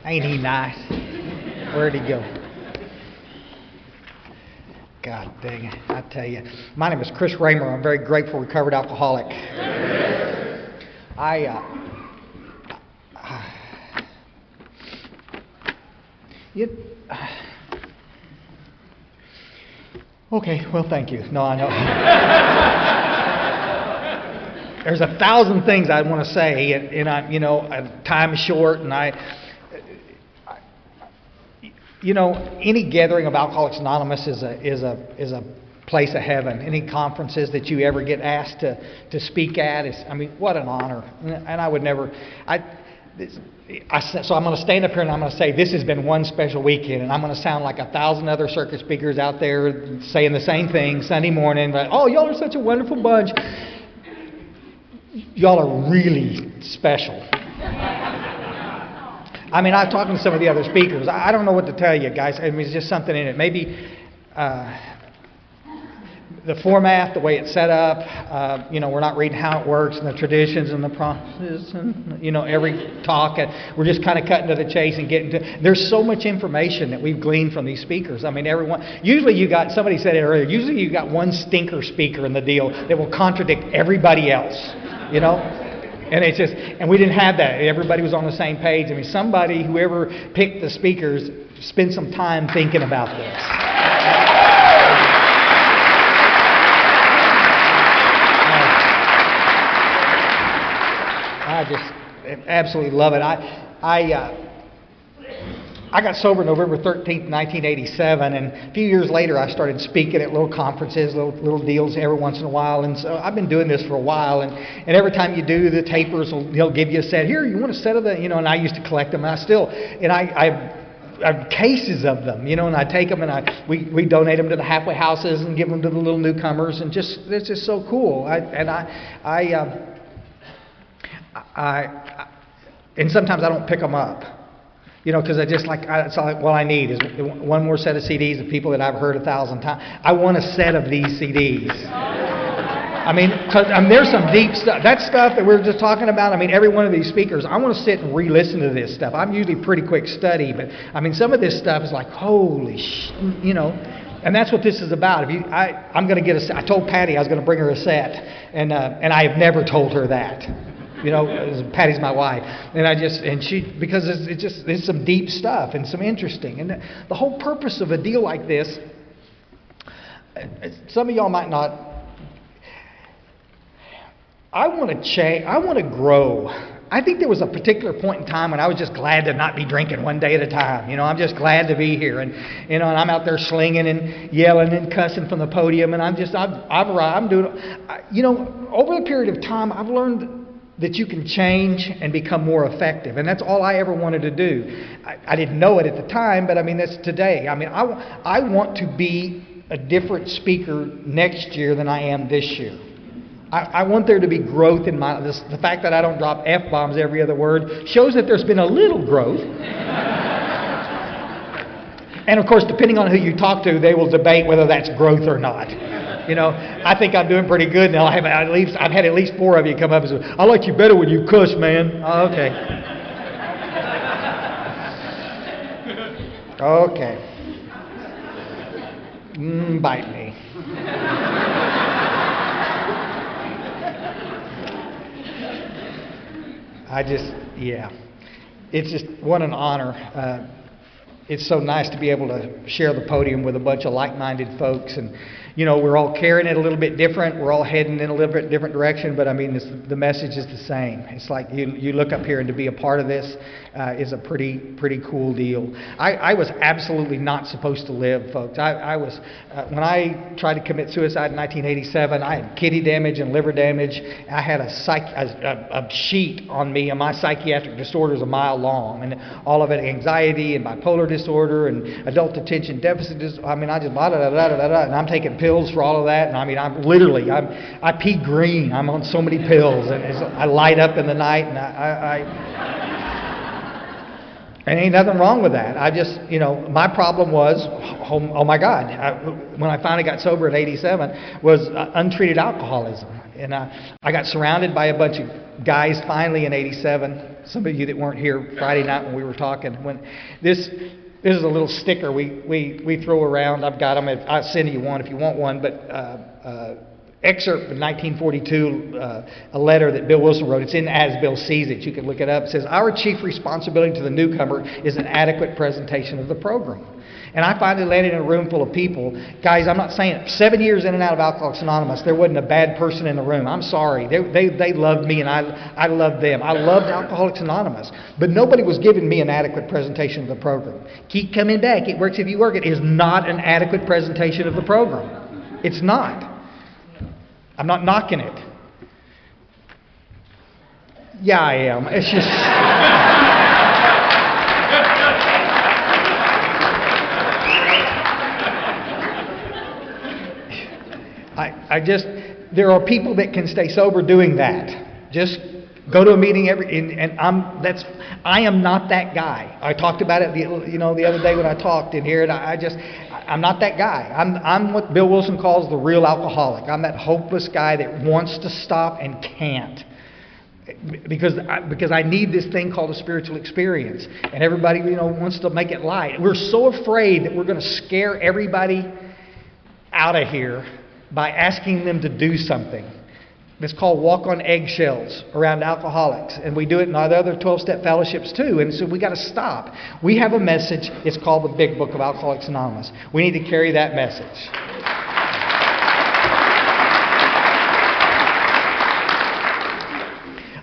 Ain't he nice? Where'd he go? God dang it, I tell you. My name is Chris Raymer. I'm a very grateful recovered alcoholic. Okay, well, thank you. No, I know. There's 1,000 things I want to say, and time is short, and any gathering of Alcoholics Anonymous is a place of heaven. Any conferences that you ever get asked to speak at what an honor. And I would never. So I'm going to stand up here and I'm going to say this has been one special weekend, and I'm going to sound like 1,000 other circuit speakers out there saying the same thing Sunday morning. But, oh, y'all are such a wonderful bunch. Y'all are really special. I was talking to some of the other speakers. I don't know what to tell you, guys. It's just something in it. Maybe the format, the way it's set up, we're not reading how it works and the traditions and the process and, every talk. We're just kind of cutting to the chase and getting to... There's so much information that we've gleaned from these speakers. Everyone... Usually somebody said it earlier, usually you got one stinker speaker in the deal that will contradict everybody else, And it's just, and we didn't have that. Everybody was on the same page. Whoever picked the speakers, spend some time thinking about this. I just absolutely love it. I got sober November 13th, 1987, and a few years later I started speaking at little conferences, little deals every once in a while, and so I've been doing this for a while, and every time you do, the tapers they'll give you a set. Here, you want a set of the, and I used to collect them, and I have cases of them, and I take them and we donate them to the halfway houses and give them to the little newcomers, and it's just so cool. And sometimes I don't pick them up. Because it's all I need is one more set of CDs of people that I've heard 1,000 times. I want a set of these CDs. Because there's some deep stuff. That stuff that we're just talking about, every one of these speakers, I want to sit and re-listen to this stuff. I'm usually pretty quick study, but some of this stuff is like, holy and that's what this is about. I'm going to get a set. I told Patty I was going to bring her a set, and I have never told her that. Patty's my wife, because it's some deep stuff and some interesting, and the whole purpose of a deal like this. Some of y'all might not. I want to change. I want to grow. I think there was a particular point in time when I was just glad to not be drinking one day at a time. I'm just glad to be here, and and I'm out there slinging and yelling and cussing from the podium, and I'm doing. Over the period of time, I've learned that you can change and become more effective. And that's all I ever wanted to do. I didn't know it at the time, but that's today. I want to be a different speaker next year than I am this year. I want there to be growth in the fact that I don't drop F-bombs every other word shows that there's been a little growth. And of course, depending on who you talk to, they will debate whether that's growth or not. I think I'm doing pretty good now. I've had at least 4 of you come up and say, I like you better when you cuss, man. Oh, okay. Okay. Bite me. It's just, what an honor. It's so nice to be able to share the podium with a bunch of like-minded folks, and we're all carrying it a little bit different. We're all heading in a little bit different direction, but the message is the same. It's like you look up here, and to be a part of this is a pretty cool deal. I was absolutely not supposed to live, folks. I was when I tried to commit suicide in 1987. I had kidney damage and liver damage. I had a sheet on me, and my psychiatric disorder is a mile long, and all of it, anxiety and bipolar disorder and adult attention deficit disorder. I just blah, blah, blah, blah, blah, and I'm taking pills for all of that, and I pee green. I'm on so many pills, and I light up in the night, and and ain't nothing wrong with that. My problem was, oh my God, when I finally got sober at 87, was untreated alcoholism. And I got surrounded by a bunch of guys finally in '87. Some of you that weren't here Friday night when we were talking. When this is a little sticker we throw around. I've got them. I'll send you one if you want one. But excerpt from 1942, a letter that Bill Wilson wrote. It's in As Bill Sees It. You can look it up. It says, "Our chief responsibility to the newcomer is an adequate presentation of the program." And I finally landed in a room full of people. Guys, I'm not saying it. 7 years in and out of Alcoholics Anonymous, there wasn't a bad person in the room. I'm sorry. They loved me and I loved them. I loved Alcoholics Anonymous. But nobody was giving me an adequate presentation of the program. Keep coming back. It works if you work it. Is not an adequate presentation of the program. It's not. I'm not knocking it. Yeah, I am. It's just... there are people that can stay sober doing that. Just go to a meeting I am not that guy. I talked about it, the other day when I talked in here, and I'm not that guy. I'm what Bill Wilson calls the real alcoholic. I'm that hopeless guy that wants to stop and can't. Because I need this thing called a spiritual experience. And everybody, wants to make it light. We're so afraid that we're going to scare everybody out of here by asking them to do something. It's called walk on eggshells around alcoholics. And we do it in our other 12-step fellowships too. And so we got to stop. We have a message. It's called the Big Book of Alcoholics Anonymous. We need to carry that message.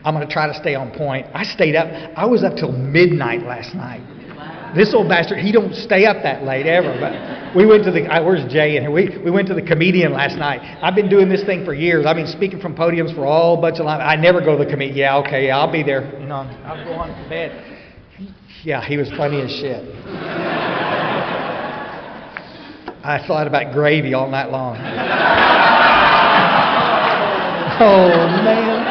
I'm going to try to stay on point. I stayed up. I was up till midnight last night. This old bastard, he don't stay up that late ever. But we went to where's Jay in here? We went to the Comedian last night. I've been doing this thing for years. I've been speaking from podiums for all bunch of life. I never go to the Comedian. Yeah, okay, I'll be there. I'll go on to bed. Yeah, he was funny as shit. I thought about gravy all night long. Oh, man.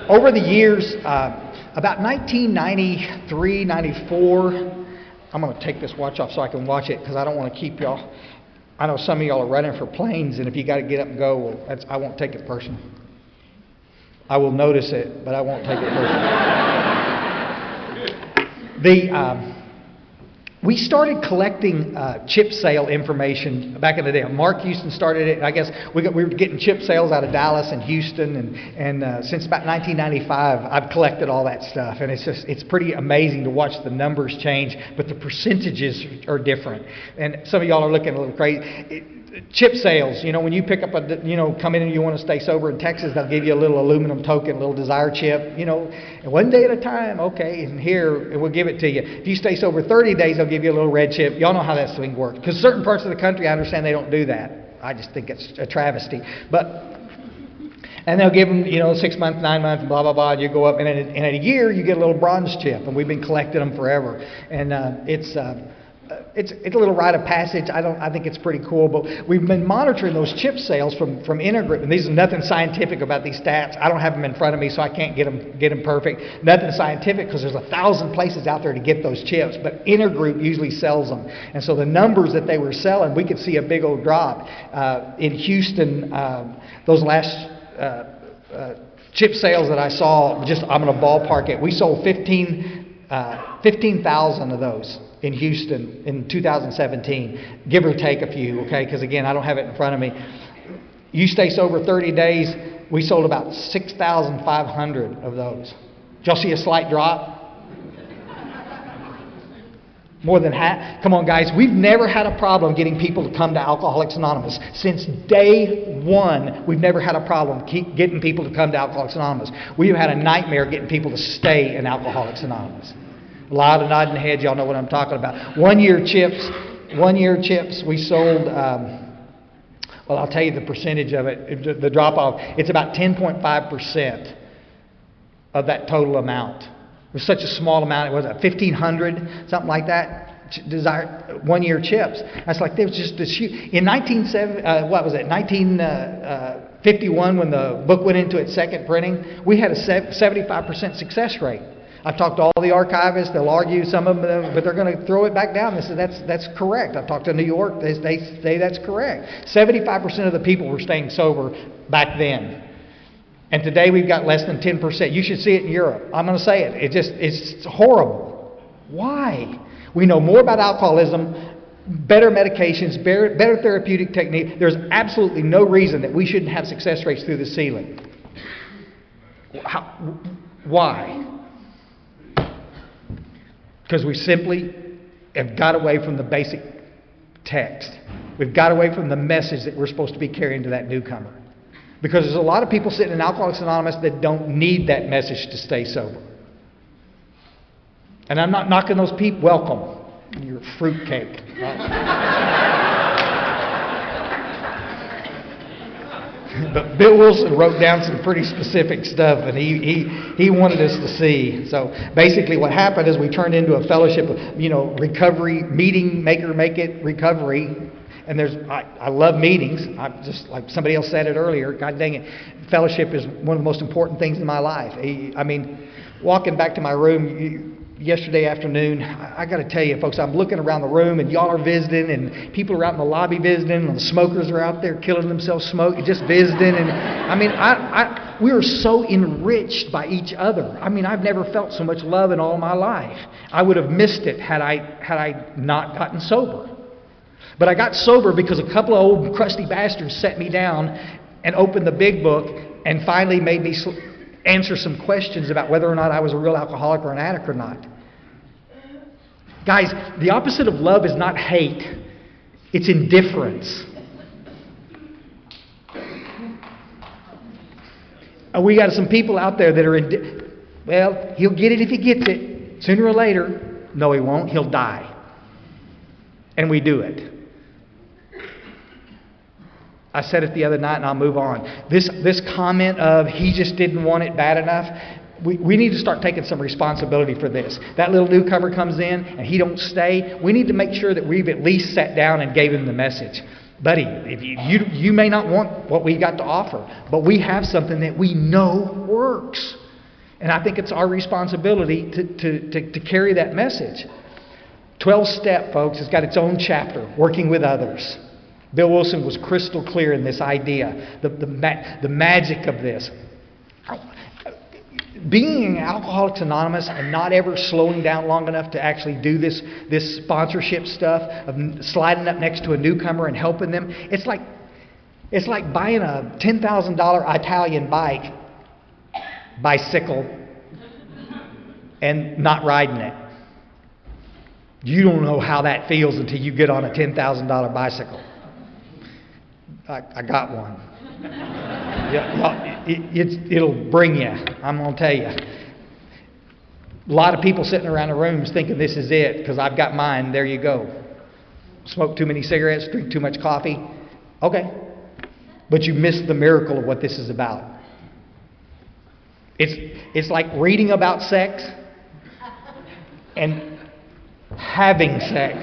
Over the years, about 1993, 94, I'm going to take this watch off so I can watch it because I don't want to keep y'all. I know some of y'all are running for planes, and if you got to get up and go, well, I won't take it personal. I will notice it, but I won't take it personal. We started collecting chip sale information back in the day. Mark Houston started it. I guess we were getting chip sales out of Dallas and Houston, and since about 1995, I've collected all that stuff. And it's pretty amazing to watch the numbers change, but the percentages are different. And some of y'all are looking a little crazy. Chip sales, when you pick up come in and you want to stay sober in Texas, they'll give you a little aluminum token, a little desire chip, and one day at a time, okay, and here, we'll give it to you. If you stay sober 30 days, they'll give you a little red chip. Y'all know how that thing works. Because certain parts of the country, I understand they don't do that. I just think it's a travesty. And they'll give them, 6 months, 9 months, blah, blah, blah, and you go up, and in a year, you get a little bronze chip, and we've been collecting them forever. And it's a little rite of passage. I think it's pretty cool. But we've been monitoring those chip sales from Ingram. And these are nothing scientific about these stats. I don't have them in front of me, so I can't get them perfect. Nothing scientific because there's 1,000 places out there to get those chips. But Intergroup usually sells them. And so the numbers that they were selling, we could see a big old drop. In Houston, those last chip sales that I saw, I'm going to ballpark it. We sold 15,000 of those in Houston in 2017, give or take a few, okay? Because again, I don't have it in front of me. You stay sober 30 days, we sold about 6,500 of those. Did y'all see a slight drop? More than half. Come on, guys. We've never had a problem getting people to come to Alcoholics Anonymous. Since day one, we've never had a problem getting people to come to Alcoholics Anonymous. We've had a nightmare getting people to stay in Alcoholics Anonymous. A lot of nodding heads. Y'all know what I'm talking about. 1 year chips, we sold, well, I'll tell you the percentage of it, the drop-off. It's about 10.5% of that total amount. It was such a small amount. It was 1,500, something like that. Desire 1 year chips. That's like there was just this huge. In 1951, when the book went into its second printing, we had a 75% success rate. I've talked to all the archivists. They'll argue some of them, but they're going to throw it back down. They say that's correct. I've talked to New York. They say that's correct. 75% of the people were staying sober back then. And today we've got less than 10%. You should see it in Europe. I'm going to say it. It's horrible. Why? We know more about alcoholism, better medications, better therapeutic technique. There's absolutely no reason that we shouldn't have success rates through the ceiling. Why? Because we simply have got away from the basic text. We've got away from the message that we're supposed to be carrying to that newcomer. Because there's a lot of people sitting in Alcoholics Anonymous that don't need that message to stay sober. And I'm not knocking those people. Welcome. You're fruitcake. But Bill Wilson wrote down some pretty specific stuff, and he wanted us to see. So basically what happened is we turned into a fellowship of, recovery, meeting, make it, recovery. And I love meetings. I'm just like somebody else said it earlier. God dang it, fellowship is one of the most important things in my life. I mean, walking back to my room yesterday afternoon, I got to tell you, folks, I'm looking around the room, and y'all are visiting, and people are out in the lobby visiting, and the smokers are out there killing themselves smoking, just visiting. And I mean, we are so enriched by each other. I mean, I've never felt so much love in all my life. I would have missed it had I not gotten sober. But I got sober because a couple of old crusty bastards set me down and opened the big book and finally made me answer some questions about whether or not I was a real alcoholic or an addict or not. Guys, the opposite of love is not hate. It's indifference. We got some people out there that are well, he'll get it if he gets it. Sooner or later. No, he won't. He'll die. And we do it. I said it the other night, and I'll move on. This comment of he just didn't want it bad enough, we need to start taking some responsibility for this. That little newcomer comes in, and he don't stay. We need to make sure that we've at least sat down and gave him the message. Buddy, if you may not want what we got to offer, but we have something that we know works. And I think it's our responsibility to carry that message. 12-step, folks, has got its own chapter, working with others. Bill Wilson was crystal clear in this idea, the magic of this. Being Alcoholics Anonymous and not ever slowing down long enough to actually do this sponsorship stuff of sliding up next to a newcomer and helping them, it's like buying a $10,000 Italian bicycle and not riding it. You don't know how that feels until you get on a $10,000 bicycle. I got one. It'll bring you. I'm going to tell you. A lot of people sitting around the rooms thinking this is it because I've got mine. There you go. Smoke too many cigarettes, drink too much coffee. Okay. But you missed the miracle of what this is about. It's like reading about sex and having sex.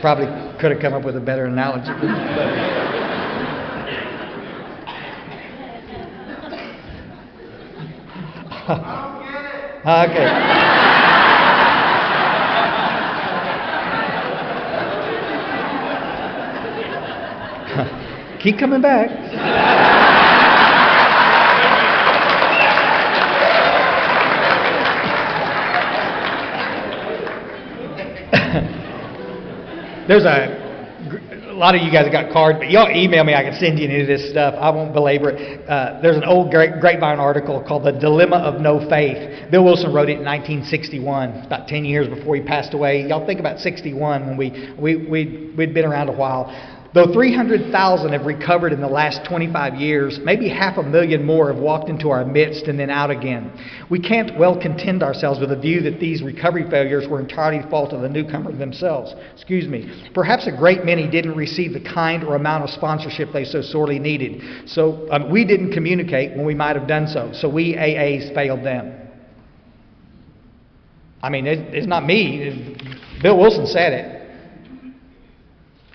Probably could have come up with a better analogy. Okay. Keep coming back. There's a lot of you guys have got cards, but y'all email me. I can send you any of this stuff. I won't belabor it. There's an old Grapevine article called "The Dilemma of No Faith." Bill Wilson wrote it in 1961, about 10 years before he passed away. Y'all think about 61 when we'd been around a while. Though 300,000 have recovered in the last 25 years, maybe 500,000 more have walked into our midst and then out again. We can't well content ourselves with the view that these recovery failures were entirely the fault of the newcomer themselves. Perhaps a great many didn't receive the kind or amount of sponsorship they so sorely needed. So we didn't communicate when we might have done so. So we AAs failed them. I mean, it's not me. Bill Wilson said it.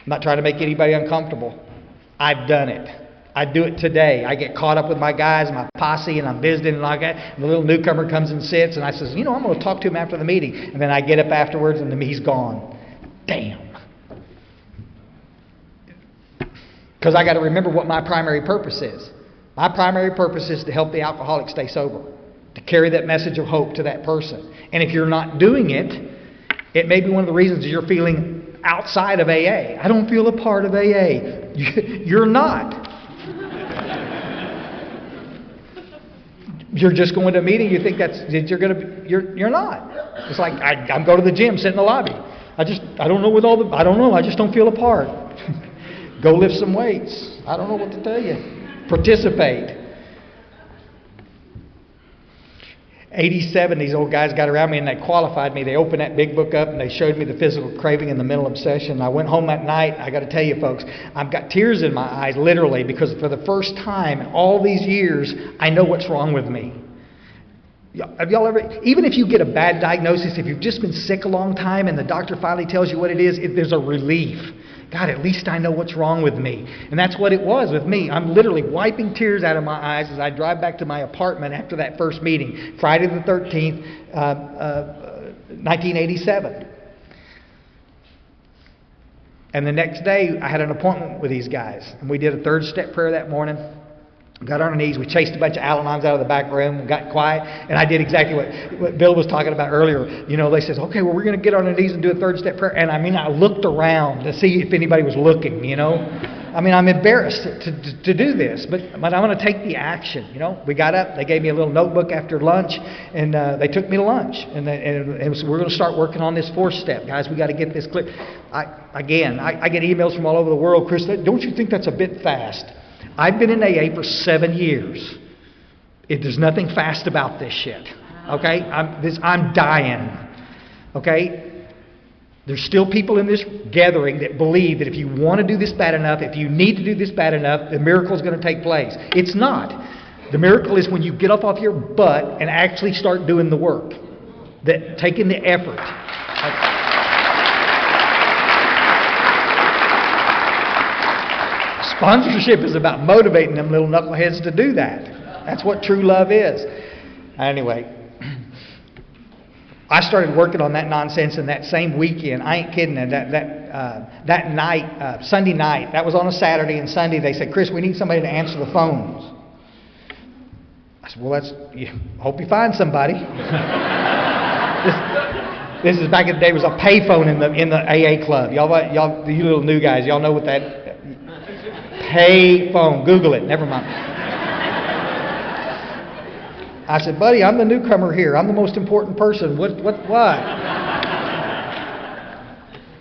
I'm not trying to make anybody uncomfortable. I've done it. I do it today. I get caught up with my guys and my posse, and I'm visiting and like that. And the little newcomer comes and sits, and I says, I'm going to talk to him after the meeting. And then I get up afterwards, and he's gone. Damn. Because I got to remember what my primary purpose is. My primary purpose is to help the alcoholic stay sober, to carry that message of hope to that person. And if you're not doing it, it may be one of the reasons you're feeling outside of AA. I don't feel a part of AA. You're not. You're just going to a meeting. You think you're not. It's like I'm going to the gym, sit in the lobby. I don't know I don't know. I just don't feel a part. Go lift some weights. I don't know what to tell you. Participate. 87, these old guys got around me and they qualified me. They opened that big book up and they showed me the physical craving and the mental obsession. I went home that night. I got to tell you, folks, I've got tears in my eyes, literally, because for the first time in all these years, I know what's wrong with me. Have y'all ever, even if you get a bad diagnosis, if you've just been sick a long time and the doctor finally tells you what it is, there's a relief. God, at least I know what's wrong with me. And that's what it was with me. I'm literally wiping tears out of my eyes as I drive back to my apartment after that first meeting, Friday the 13th, 1987. And the next day, I had an appointment with these guys. And we did a third step prayer that morning. Got on our knees. We chased a bunch of Al-Anons out of the back room. Got quiet. And I did exactly what Bill was talking about earlier. They said, okay, well, we're going to get on our knees and do a third step prayer. And I looked around to see if anybody was looking, I'm embarrassed to do this. But I want to take the action, We got up. They gave me a little notebook after lunch. And they took me to lunch. And we're going to start working on this fourth step. Guys, we got to get this clear. I get emails from all over the world. Chris, don't you think that's a bit fast? I've been in AA for 7 years. There's nothing fast about this shit. Okay? I'm dying. Okay? There's still people in this gathering that believe that if you want to do this bad enough, if you need to do this bad enough, the miracle is going to take place. It's not. The miracle is when you get up off your butt and actually start doing the work. Taking the effort. Sponsorship is about motivating them little knuckleheads to do that. That's what true love is. Anyway, I started working on that nonsense in that same weekend. I ain't kidding. That night, Sunday night, that was on a Saturday, and Sunday they said, Chris, we need somebody to answer the phones. I said, well, hope you find somebody. This is back in the day. It was a payphone in the AA club. Y'all, you little new guys, y'all know what that. Pay phone. Google it. Never mind. I said, buddy, I'm the newcomer here. I'm the most important person. What?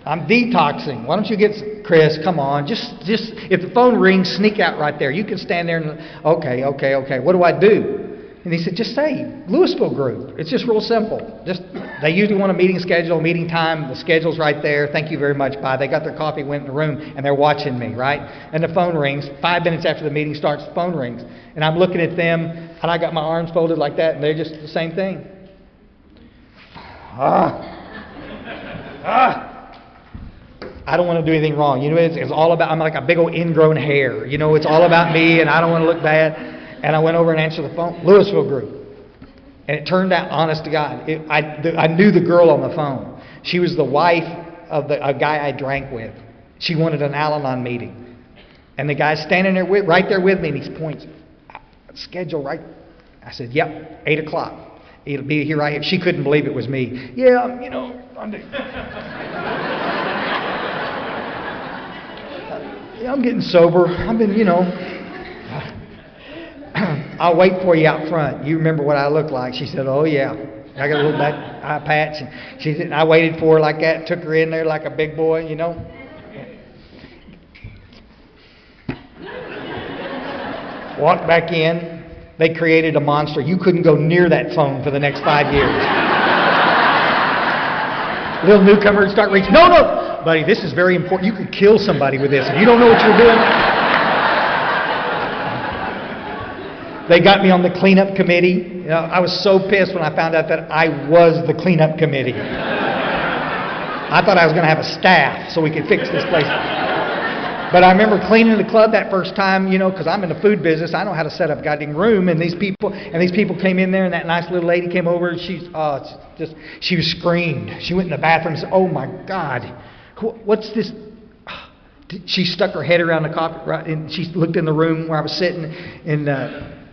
I'm detoxing. Why don't you get Chris? Come on. Just if the phone rings, sneak out right there. You can stand there and okay. What do I do? And he said, just say Louisville group. It's just real simple. They usually want a meeting schedule, meeting time. The schedule's right there. Thank you very much. Bye. They got their coffee, went in the room, and they're watching me, right? And the phone rings. 5 minutes after the meeting starts, the phone rings. And I'm looking at them, and I got my arms folded like that, and they're just the same thing. I don't want to do anything wrong. It's all about, I'm like a big old ingrown hair. It's all about me, and I don't want to look bad. And I went over and answered the phone. Louisville group. And it turned out, honest to God, I knew the girl on the phone. She was the wife of a guy I drank with. She wanted an Al-Anon meeting. And the guy's standing there right there with me, and he points, schedule right. I said, yep, 8 o'clock. It'll be here right here. She couldn't believe it was me. Yeah, I'm getting sober. I've been, I'll wait for you out front. You remember what I look like? She said, oh, yeah. I got a little back eye patch. And she said, I waited for her like that, took her in there like a big boy, Walked back in. They created a monster. You couldn't go near that phone for the next 5 years. Little newcomer would start reaching. No, buddy, this is very important. You could kill somebody with this. If you don't know what you're doing. They got me on the cleanup committee. I was so pissed when I found out that I was the cleanup committee. I thought I was going to have a staff so we could fix this place. But I remember cleaning the club that first time, you know, because I'm in the food business. I know how to set up a goddamn room. And these people came in there, and that nice little lady came over, and she was screamed. She went in the bathroom and said, "Oh my God, what's this?" She stuck her head around the carpet, right, and she looked in the room where I was sitting, and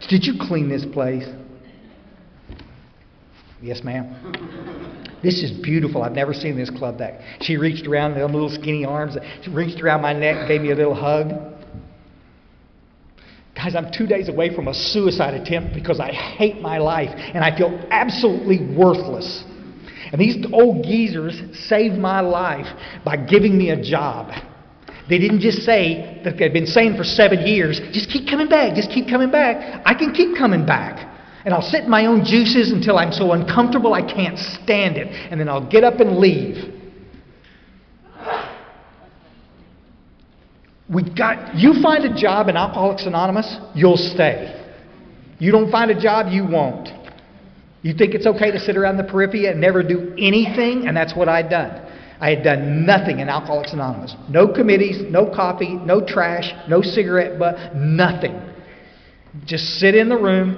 "Did you clean this place?" "Yes, ma'am." "This is beautiful. I've never seen this club back." She reached around them little skinny arms. She reached around my neck and gave me a little hug. Guys, I'm 2 days away from a suicide attempt because I hate my life and I feel absolutely worthless. And these old geezers saved my life by giving me a job. They didn't just say that they'd been saying for 7 years, "Just keep coming back, just keep coming back." I can keep coming back. And I'll sit in my own juices until I'm so uncomfortable I can't stand it. And then I'll get up and leave. You find a job in Alcoholics Anonymous, you'll stay. You don't find a job, you won't. You think it's okay to sit around the periphery and never do anything? And that's what I'd done. I had done nothing in Alcoholics Anonymous. No committees, no coffee, no trash, no cigarette butt, nothing. Just sit in the room,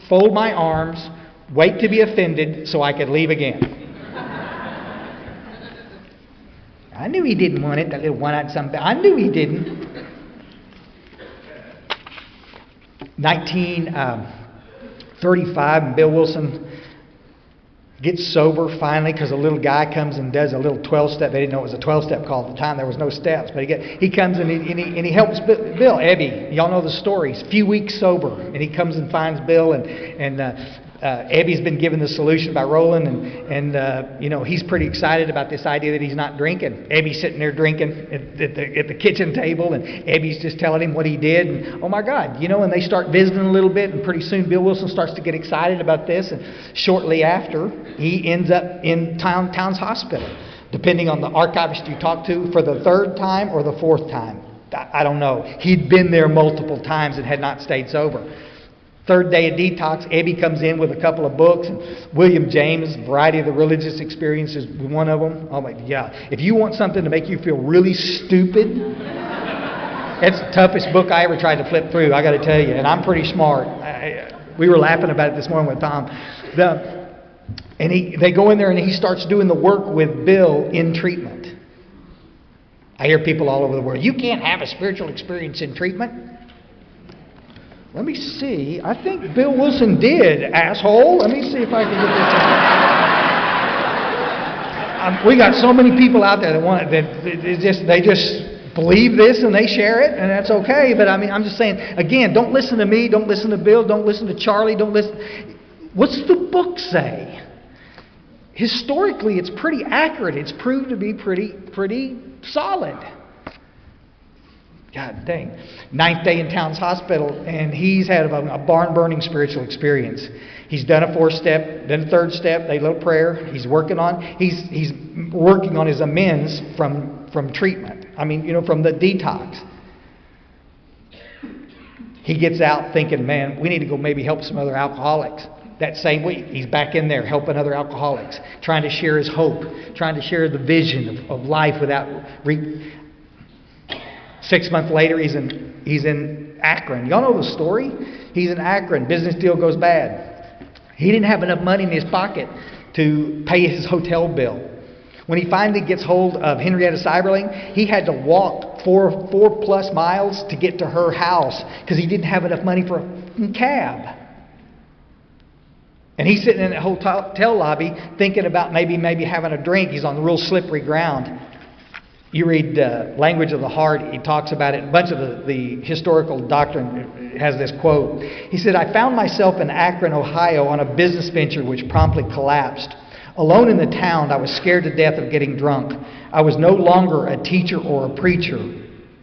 fold my arms, wait to be offended so I could leave again. I knew he didn't want it, that little one-eyed something. I knew he didn't. 1935, and Bill Wilson gets sober finally because a little guy comes and does a little 12-step. They didn't know it was a 12-step call at the time. There was no steps. But he comes and he helps Bill. Ebby, y'all know the story. He's a few weeks sober. And he comes and finds Bill. And Ebby's been given the solution by Roland. And you know, he's pretty excited about this idea that he's not drinking. Ebby's sitting there drinking at the kitchen table. And Ebby's just telling him what he did. And oh my God, you know, and they start visiting a little bit. And pretty soon Bill Wilson starts to get excited about this. And shortly after, he ends up in Towns Hospital, depending on the archivist you talk to, for the third time or the fourth time. I don't know. He'd been there multiple times and had not stayed sober. Third day of detox, Ebby comes in with a couple of books. And William James, Variety of the Religious Experiences, one of them. Oh my, yeah. If you want something to make you feel really stupid, it's the toughest book I ever tried to flip through, I got to tell you. And I'm pretty smart. We were laughing about it this morning with Tom. They go in there and he starts doing the work with Bill in treatment. I hear people all over the world, "You can't have a spiritual experience in treatment." Let me see. I think Bill Wilson did, asshole. Let me see if I can get this. We got so many people out there that want it, that they just believe this and they share it, and that's okay. But I mean, I'm just saying, again, don't listen to me, don't listen to Bill, don't listen to Charlie, don't listen. What's the book say? Historically, it's pretty accurate. It's proved to be pretty solid. God dang. 9th day in Towns Hospital, and he's had a barn-burning spiritual experience. He's done a 4-step, then a 3rd step, a little prayer. He's working on his amends from treatment. I mean, you know, from the detox. He gets out thinking, man, we need to go maybe help some other alcoholics. That same week, he's back in there helping other alcoholics, trying to share his hope, trying to share the vision of life without... 6 months later, he's in Akron. Y'all know the story? He's in Akron. Business deal goes bad. He didn't have enough money in his pocket to pay his hotel bill. When he finally gets hold of Henrietta Seiberling, he had to walk 4+ miles to get to her house because he didn't have enough money for a cab. And he's sitting in the hotel lobby thinking about maybe having a drink. He's on real slippery ground. You read Language of the Heart, he talks about it. A bunch of the historical doctrine has this quote. He said, "I found myself in Akron, Ohio on a business venture which promptly collapsed. Alone in the town, I was scared to death of getting drunk. I was no longer a teacher or a preacher."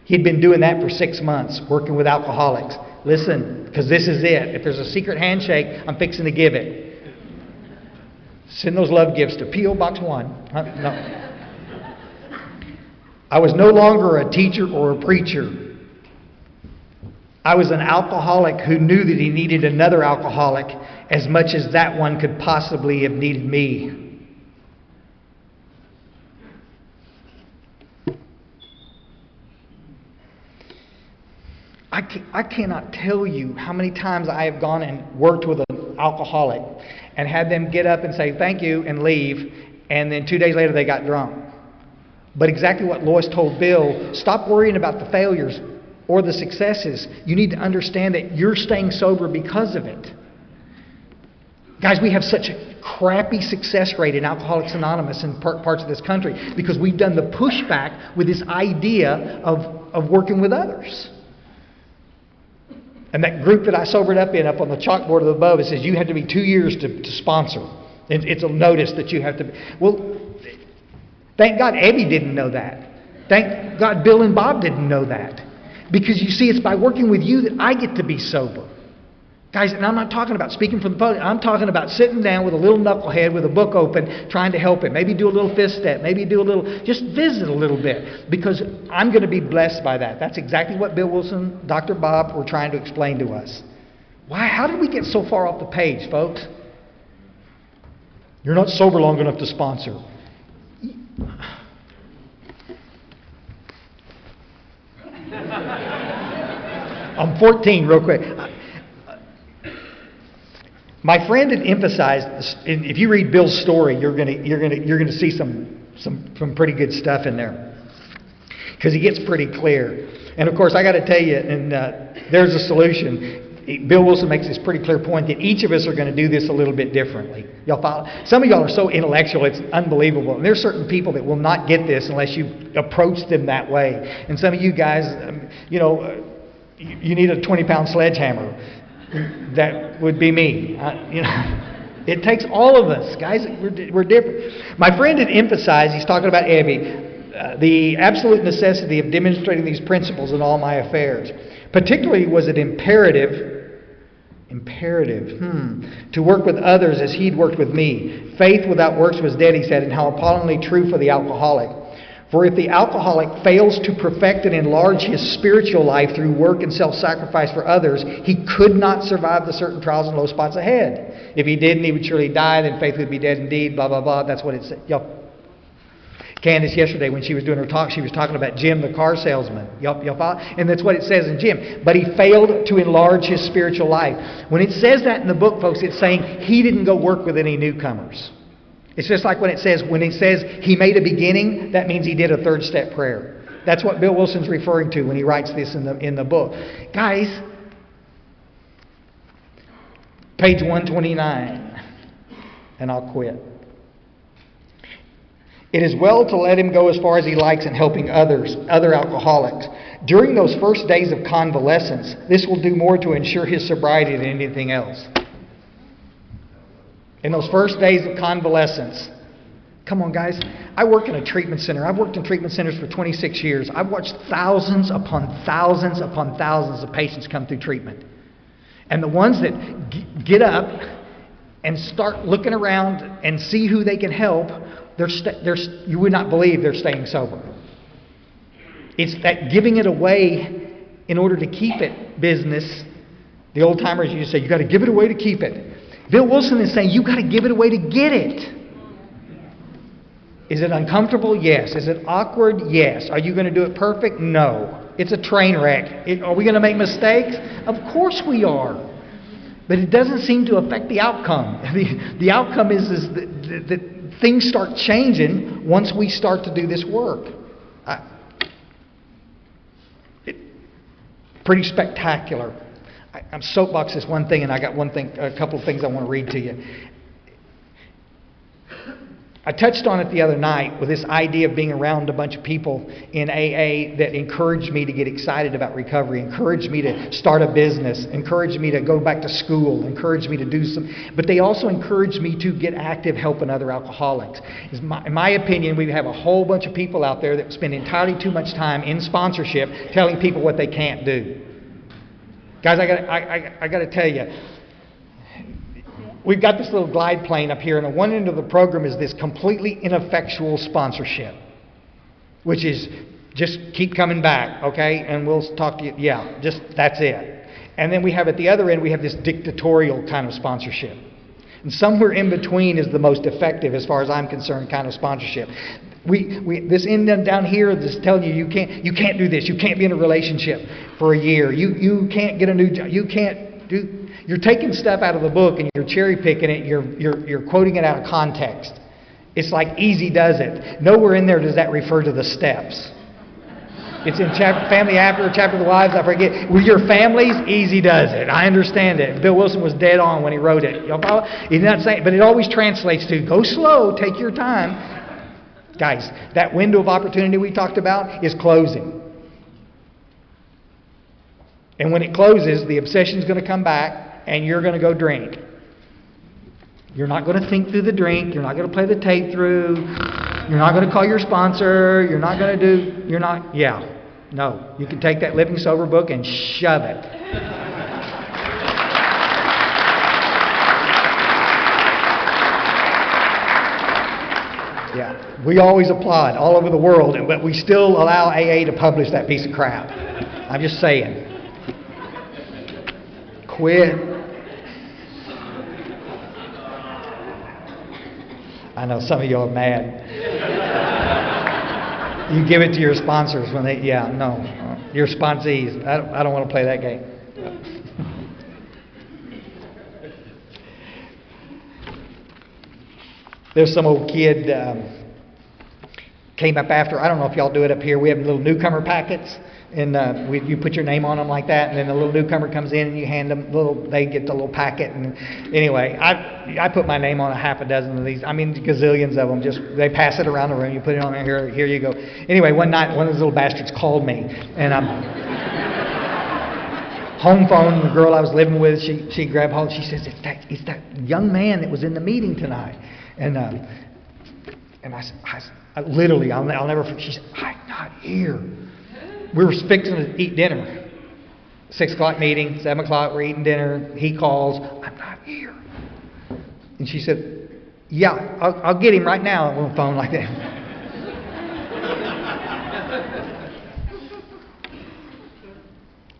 He'd been doing that for 6 months, working with alcoholics. Listen, because this is it. If there's a secret handshake, I'm fixing to give it. Send those love gifts to P.O. Box 1. No. "I was no longer a teacher or a preacher. I was an alcoholic who knew that he needed another alcoholic as much as that one could possibly have needed me. I cannot tell you how many times I have gone and worked with an alcoholic and had them get up and say thank you and leave, and then 2 days later they got drunk. But exactly what Lois told Bill, stop worrying about the failures or the successes. You need to understand that you're staying sober because of it. Guys, we have such a crappy success rate in Alcoholics Anonymous in parts of this country because we've done the pushback with this idea of working with others. And that group that I sobered up in, up on the chalkboard above, it says you have to be 2 years to sponsor. It's a notice that you have to be. Well, thank God Abby didn't know that. Thank God Bill and Bob didn't know that. Because you see, it's by working with you that I get to be sober. Guys, and I'm not talking about speaking from the podium. I'm talking about sitting down with a little knucklehead with a book open, trying to help him. Maybe do a little fist step. Maybe do a little, just visit a little bit. Because I'm going to be blessed by that. That's exactly what Bill Wilson, Dr. Bob were trying to explain to us. Why? How did we get so far off the page, folks? You're not sober long enough to sponsor. I'm 14, real quick. My friend had emphasized, if you read Bill's story, you're going to see some pretty good stuff in there, because he gets pretty clear. And of course, I got to tell you, and there's a solution. Bill Wilson makes this pretty clear point that each of us are going to do this a little bit differently. Y'all follow? Some of y'all are so intellectual, it's unbelievable. And there's certain people that will not get this unless you approach them that way. And some of you guys, you need a 20-pound sledgehammer. That would be me. It takes all of us, guys. We're different. My friend had emphasized, he's talking about Abby, the absolute necessity of demonstrating these principles in all my affairs. Particularly was it imperative to work with others as he'd worked with me. Faith without works was dead, he said, and how appallingly true for the alcoholic. For if the alcoholic fails to perfect and enlarge his spiritual life through work and self-sacrifice for others, he could not survive the certain trials and low spots ahead. If he didn't, he would surely die, then faith would be dead indeed, blah, blah, blah. That's what it said. Candace yesterday, when she was doing her talk, she was talking about Jim, the car salesman. Y'all follow? And that's what it says in Jim. But he failed to enlarge his spiritual life. When it says that in the book, folks, it's saying he didn't go work with any newcomers. It's just like when it says he made a beginning, that means he did a third step prayer. That's what Bill Wilson's referring to when he writes this in the book. Guys, page 129, and I'll quit. It is well to let him go as far as he likes in helping other alcoholics. During those first days of convalescence, this will do more to ensure his sobriety than anything else. In those first days of convalescence. Come on, guys. I work in a treatment center. I've worked in treatment centers for 26 years. I've watched thousands upon thousands upon thousands of patients come through treatment. And the ones that get up and start looking around and see who they can help, you would not believe they're staying sober. It's that giving it away in order to keep it business. The old timers used to say, you got to give it away to keep it. Bill Wilson is saying, you got to give it away to get it. Is it uncomfortable? Yes. Is it awkward? Yes. Are you going to do it perfect? No. It's a train wreck. Are we going to make mistakes? Of course we are. But it doesn't seem to affect the outcome. The outcome is that things start changing once we start to do this work. Pretty spectacular. I'm soapbox this one thing, and I got a couple of things I want to read to you. I touched on it the other night with this idea of being around a bunch of people in AA that encouraged me to get excited about recovery, encouraged me to start a business, encouraged me to go back to school, encouraged me to do some... But they also encouraged me to get active helping other alcoholics. In my opinion, we have a whole bunch of people out there that spend entirely too much time in sponsorship telling people what they can't do. Guys, I got to tell you, we've got this little glide plane up here, and on one end of the program is this completely ineffectual sponsorship, which is just keep coming back, okay, and we'll talk to you. Yeah, just that's it. And then we have at the other end, we have this dictatorial kind of sponsorship. And somewhere in between is the most effective, as far as I'm concerned, kind of sponsorship. This end down here is telling you can't do this. You can't be in a relationship for a year. You can't get a new job. You can't do. You're taking stuff out of the book and you're cherry picking it. You're quoting it out of context. It's like easy does it. Nowhere in there does that refer to the steps. It's in Family After, Chapter of the Wives, I forget. With your families, easy does it. I understand it. Bill Wilson was dead on when he wrote it. He's not saying, but it always translates to go slow, take your time. Guys, that window of opportunity we talked about is closing. And when it closes, the obsession's going to come back and you're going to go drink. You're not going to think through the drink. You're not going to play the tape through. You're not going to call your sponsor. You're not going to No. You can take that Living Sober book and shove it. Yeah. We always applaud all over the world, but we still allow AA to publish that piece of crap. I'm just saying. Quit. I know some of you are mad. You give it to your sponsors when they, your sponsees. I don't want to play that game. There's some old kid came up after. I don't know if y'all do it up here. We have little newcomer packets. And you put your name on them like that, and then the little newcomer comes in, and you hand them they get the little packet. And anyway, I put my name on a half a dozen of these. I mean, gazillions of them. Just they pass it around the room. You put it on there. Here you go. Anyway, one night, one of those little bastards called me, and home phone. The girl I was living with, she grabbed hold. She says, "It's that young man that was in the meeting tonight." And I said, literally, I'll never forget. She said, "I'm not here." We were fixing to eat dinner. 6 o'clock meeting, 7 o'clock, we're eating dinner. He calls, "I'm not here." And she said, "Yeah, I'll get him right now." On the phone like that.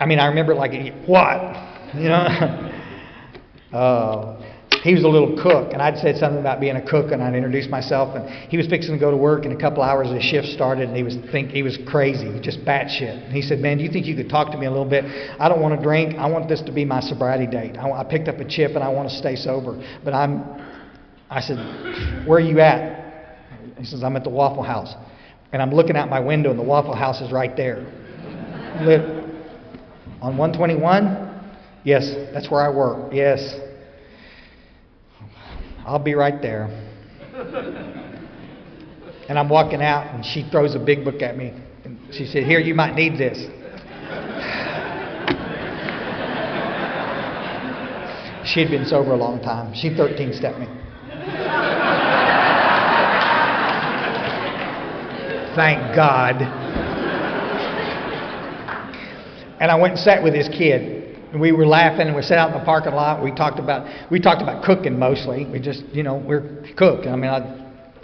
I mean, I remember it like, what? You know? He was a little cook, and I'd said something about being a cook, and I'd introduced myself, and he was fixing to go to work. In a couple hours, his shift started, and he was crazy, just batshit. And he said, "Man, do you think you could talk to me a little bit? I don't want to drink. I want this to be my sobriety date. I picked up a chip, and I want to stay sober. But I said, "Where are you at?" He says, "I'm at the Waffle House." And I'm looking out my window, and the Waffle House is right there. On 121? Yes, that's where I work. Yes. I'll be right there. And I'm walking out, and she throws a big book at me. And she said, "Here, you might need this." She had been sober a long time. She 13-stepped me. Thank God. And I went and sat with this kid. And we were laughing, and we sat out in the parking lot. We talked about cooking mostly. We just, we're cook. I mean,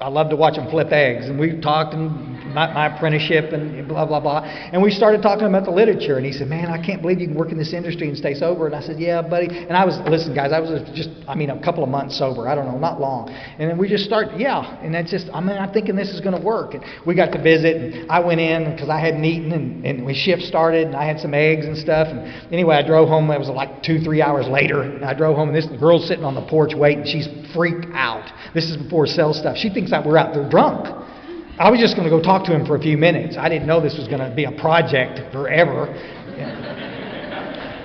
I love to watch them flip eggs. And we talked and my apprenticeship and blah, blah, blah. And we started talking about the literature. And he said, "Man, I can't believe you can work in this industry and stay sober." And I said, "Yeah, buddy." And listen, guys, I was just, a couple of months sober. I don't know, not long. And then we just started, And that's just, I'm thinking this is going to work. And we got to visit, and I went in because I hadn't eaten, and we shift started, and I had some eggs and stuff. And anyway, I drove home. It was like 2-3 hours later. And I drove home, and this girl's sitting on the porch waiting. She's freaked out. This is before cell stuff. She thinks that we're out there drunk. I was just going to go talk to him for a few minutes. I didn't know this was going to be a project forever.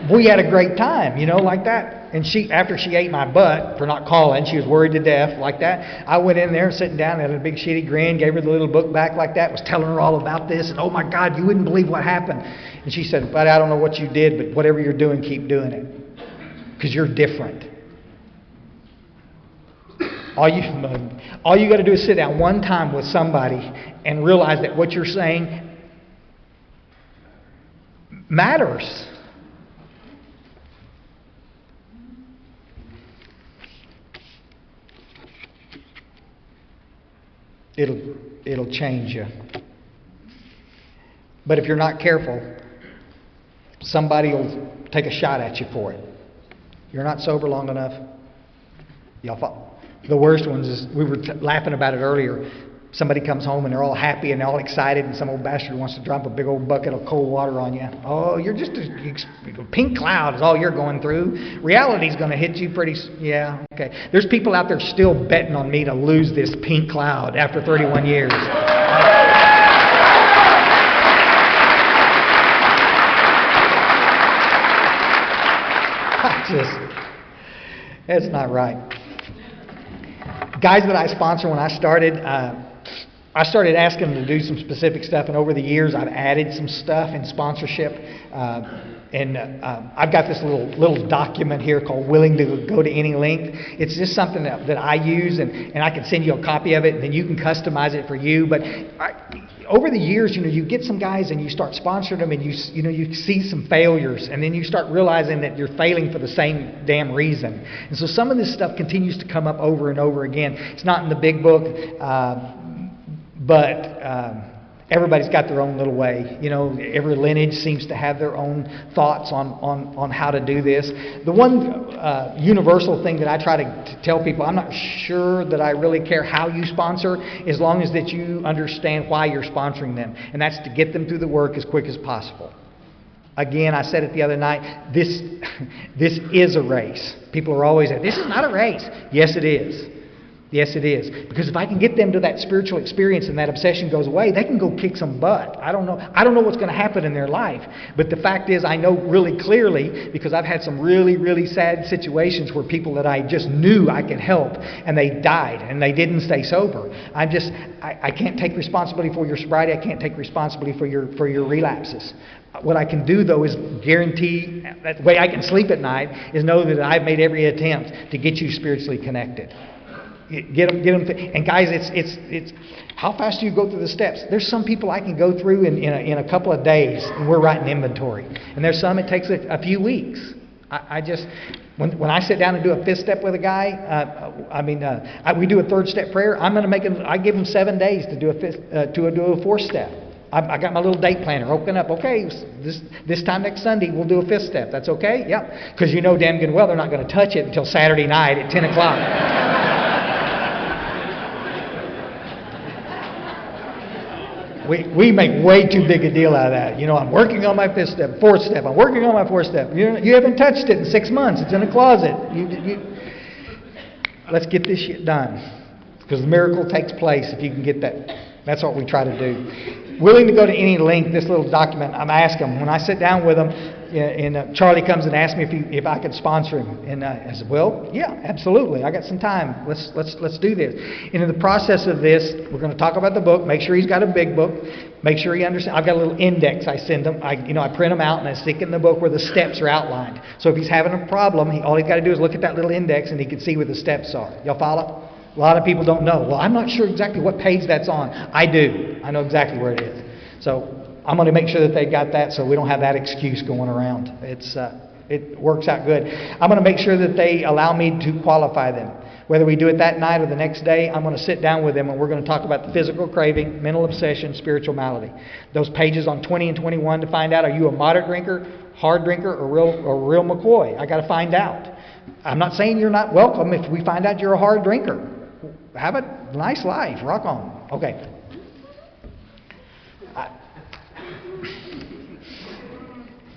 We had a great time, like that. And after she ate my butt for not calling, she was worried to death like that. I went in there, sitting down, had a big shitty grin, gave her the little book back like that, was telling her all about this. And, "Oh my God, you wouldn't believe what happened." And she said, "Buddy, I don't know what you did, but whatever you're doing, keep doing it. Because you're different." All you got to do is sit down one time with somebody and realize that what you're saying matters. It'll change you. But if you're not careful, somebody will take a shot at you for it. You're not sober long enough. The worst ones is, we were laughing about it earlier. Somebody comes home and they're all happy and all excited, and some old bastard wants to drop a big old bucket of cold water on you. Oh, you're just a pink cloud is all you're going through. Reality's going to hit you yeah, okay. There's people out there still betting on me to lose this pink cloud after 31 years. That's not right. Guys that I sponsor, when I started asking them to do some specific stuff, and over the years I've added some stuff in sponsorship. I've got this little document here called Willing to Go to Any Length. It's just something that I use, and I can send you a copy of it, and then you can customize it for you. But over the years, you get some guys and you start sponsoring them, and you see some failures, and then you start realizing that you're failing for the same damn reason. And so some of this stuff continues to come up over and over again. It's not in the big book, but everybody's got their own little way. Every lineage seems to have their own thoughts on how to do this. The one universal thing that I try to tell people, I'm not sure that I really care how you sponsor, as long as that you understand why you're sponsoring them, and that's to get them through the work as quick as possible. Again, I said it the other night, this is a race. People are always saying, this is not a race. Yes, it is. Yes, it is. Because if I can get them to that spiritual experience and that obsession goes away, they can go kick some butt. I don't know what's going to happen in their life. But the fact is, I know really clearly, because I've had some really, really sad situations where people that I just knew I could help, and they died, and they didn't stay sober. I can't take responsibility for your sobriety. I can't take responsibility for your relapses. What I can do, though, is guarantee, that the way I can sleep at night, is know that I've made every attempt to get you spiritually connected. Get them. And guys, it's how fast do you go through the steps? There's some people I can go through in a couple of days, and we're writing inventory. And there's some it takes a few weeks. When I sit down and do a fifth step with a guy, we do a third step prayer. I give him 7 days to do a fourth step. I got my little date planner open up. Okay, this time next Sunday we'll do a fifth step. That's okay? Yep. Because damn good well they're not going to touch it until Saturday night at 10 o'clock. We make way too big a deal out of that. I'm working on my fifth step, fourth step. I'm working on my fourth step. You haven't touched it in 6 months. It's in a closet. Let's get this shit done. Because the miracle takes place if you can get that. That's what we try to do. Willing to go to any length, this little document, I'm asking them. When I sit down with them, and Charlie comes and asks me if I could sponsor him. And I said, well, yeah, absolutely. I got some time. Let's do this. And in the process of this, we're going to talk about the book. Make sure he's got a big book. Make sure he understands. I've got a little index I send him. I print them out and I stick it in the book where the steps are outlined. So if he's having a problem, all he's got to do is look at that little index and he can see where the steps are. Y'all follow? A lot of people don't know. Well, I'm not sure exactly what page that's on. I do. I know exactly where it is. So I'm going to make sure that they got that so we don't have that excuse going around. It works out good. I'm going to make sure that they allow me to qualify them. Whether we do it that night or the next day, I'm going to sit down with them and we're going to talk about the physical craving, mental obsession, spiritual malady. Those pages on 20 and 21 to find out, are you a moderate drinker, hard drinker, or real McCoy? I got to find out. I'm not saying you're not welcome if we find out you're a hard drinker. Have a nice life. Rock on. Okay.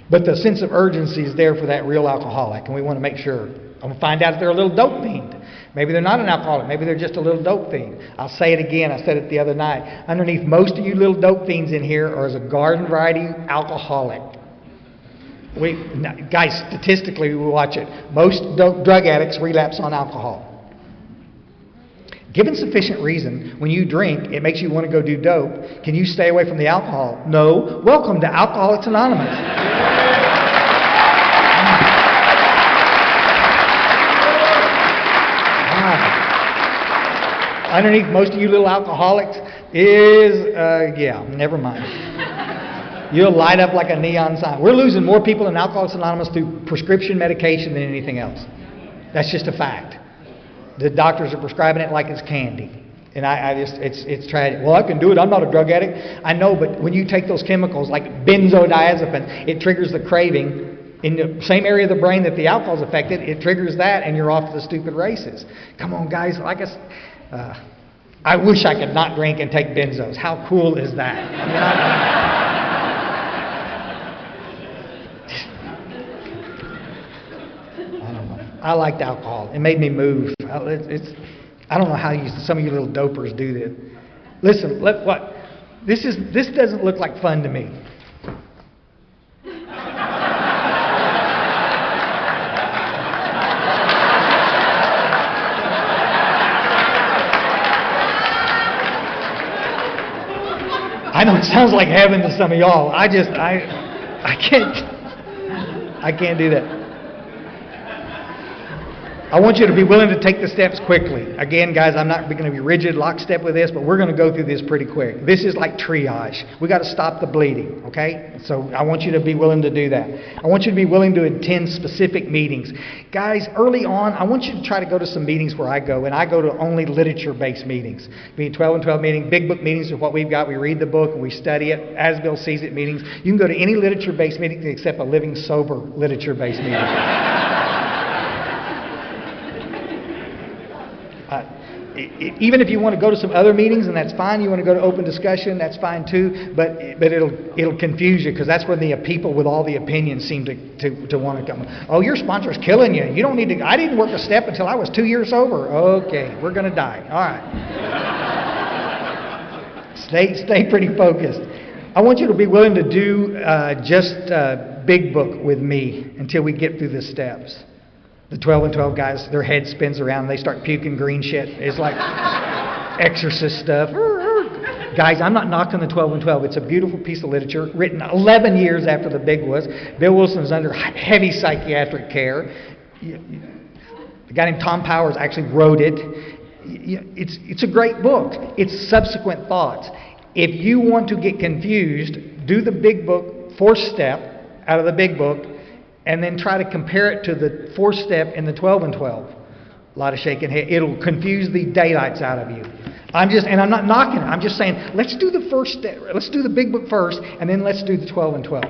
But the sense of urgency is there for that real alcoholic, and we want to make sure. I'm going to find out if they're a little dope fiend. Maybe they're not an alcoholic. Maybe they're just a little dope fiend. I'll say it again. I said it the other night. Underneath most of you little dope fiends in here are as a garden variety alcoholic. Guys, statistically, we watch it. Most drug addicts relapse on alcohol. Given sufficient reason, when you drink, it makes you want to go do dope. Can you stay away from the alcohol? No. Welcome to Alcoholics Anonymous. Underneath most of you little alcoholics is, never mind. You'll light up like a neon sign. We're losing more people in Alcoholics Anonymous through prescription medication than anything else. That's just a fact. The doctors are prescribing it like it's candy. And it's tragic. Well, I can do it. I'm not a drug addict. I know, but when you take those chemicals like benzodiazepine, it triggers the craving in the same area of the brain that the alcohol's affected. It triggers that, and you're off to the stupid races. Come on, guys. I I wish I could not drink and take benzos. How cool is that? I don't know. I liked alcohol. It made me move. I don't know how some of you little dopers do this. Listen, this doesn't look like fun to me. I know it sounds like heaven to some of y'all. I can't do that. I want you to be willing to take the steps quickly. Again, guys, I'm not going to be rigid, lockstep with this, but we're going to go through this pretty quick. This is like triage. We got to stop the bleeding, okay? So I want you to be willing to do that. I want you to be willing to attend specific meetings. Guys, early on, I want you to try to go to some meetings where I go, and I go to only literature-based meetings. Being 12 and 12 meetings, big book meetings is what we've got. We read the book and we study it. As Bill sees it meetings. You can go to any literature-based meeting except a living sober literature-based meeting. Even if you want to go to some other meetings, and that's fine. You want to go to open discussion, that's fine too. But it'll confuse you, because that's where the people with all the opinions seem to want to come. Oh, your sponsor's killing you. You don't need to. I didn't work a step until I was 2 years sober. Okay, we're going to die. All right. Stay pretty focused. I want you to be willing to do just big book with me until we get through the steps. The 12 and 12 guys, their head spins around. They start puking green shit. It's like exorcist stuff. Guys, I'm not knocking the 12 and 12. It's a beautiful piece of literature written 11 years after the big was. Bill Wilson's under heavy psychiatric care. A guy named Tom Powers actually wrote it. It's a great book. It's subsequent thoughts. If you want to get confused, do the big book, fourth step out of the big book, and then try to compare it to the fourth step in the 12 and 12. A lot of shaking head. It'll confuse the daylights out of you. I'm not knocking it. I'm just saying, let's do the first step. Let's do the big book first, and then let's do the 12 and 12.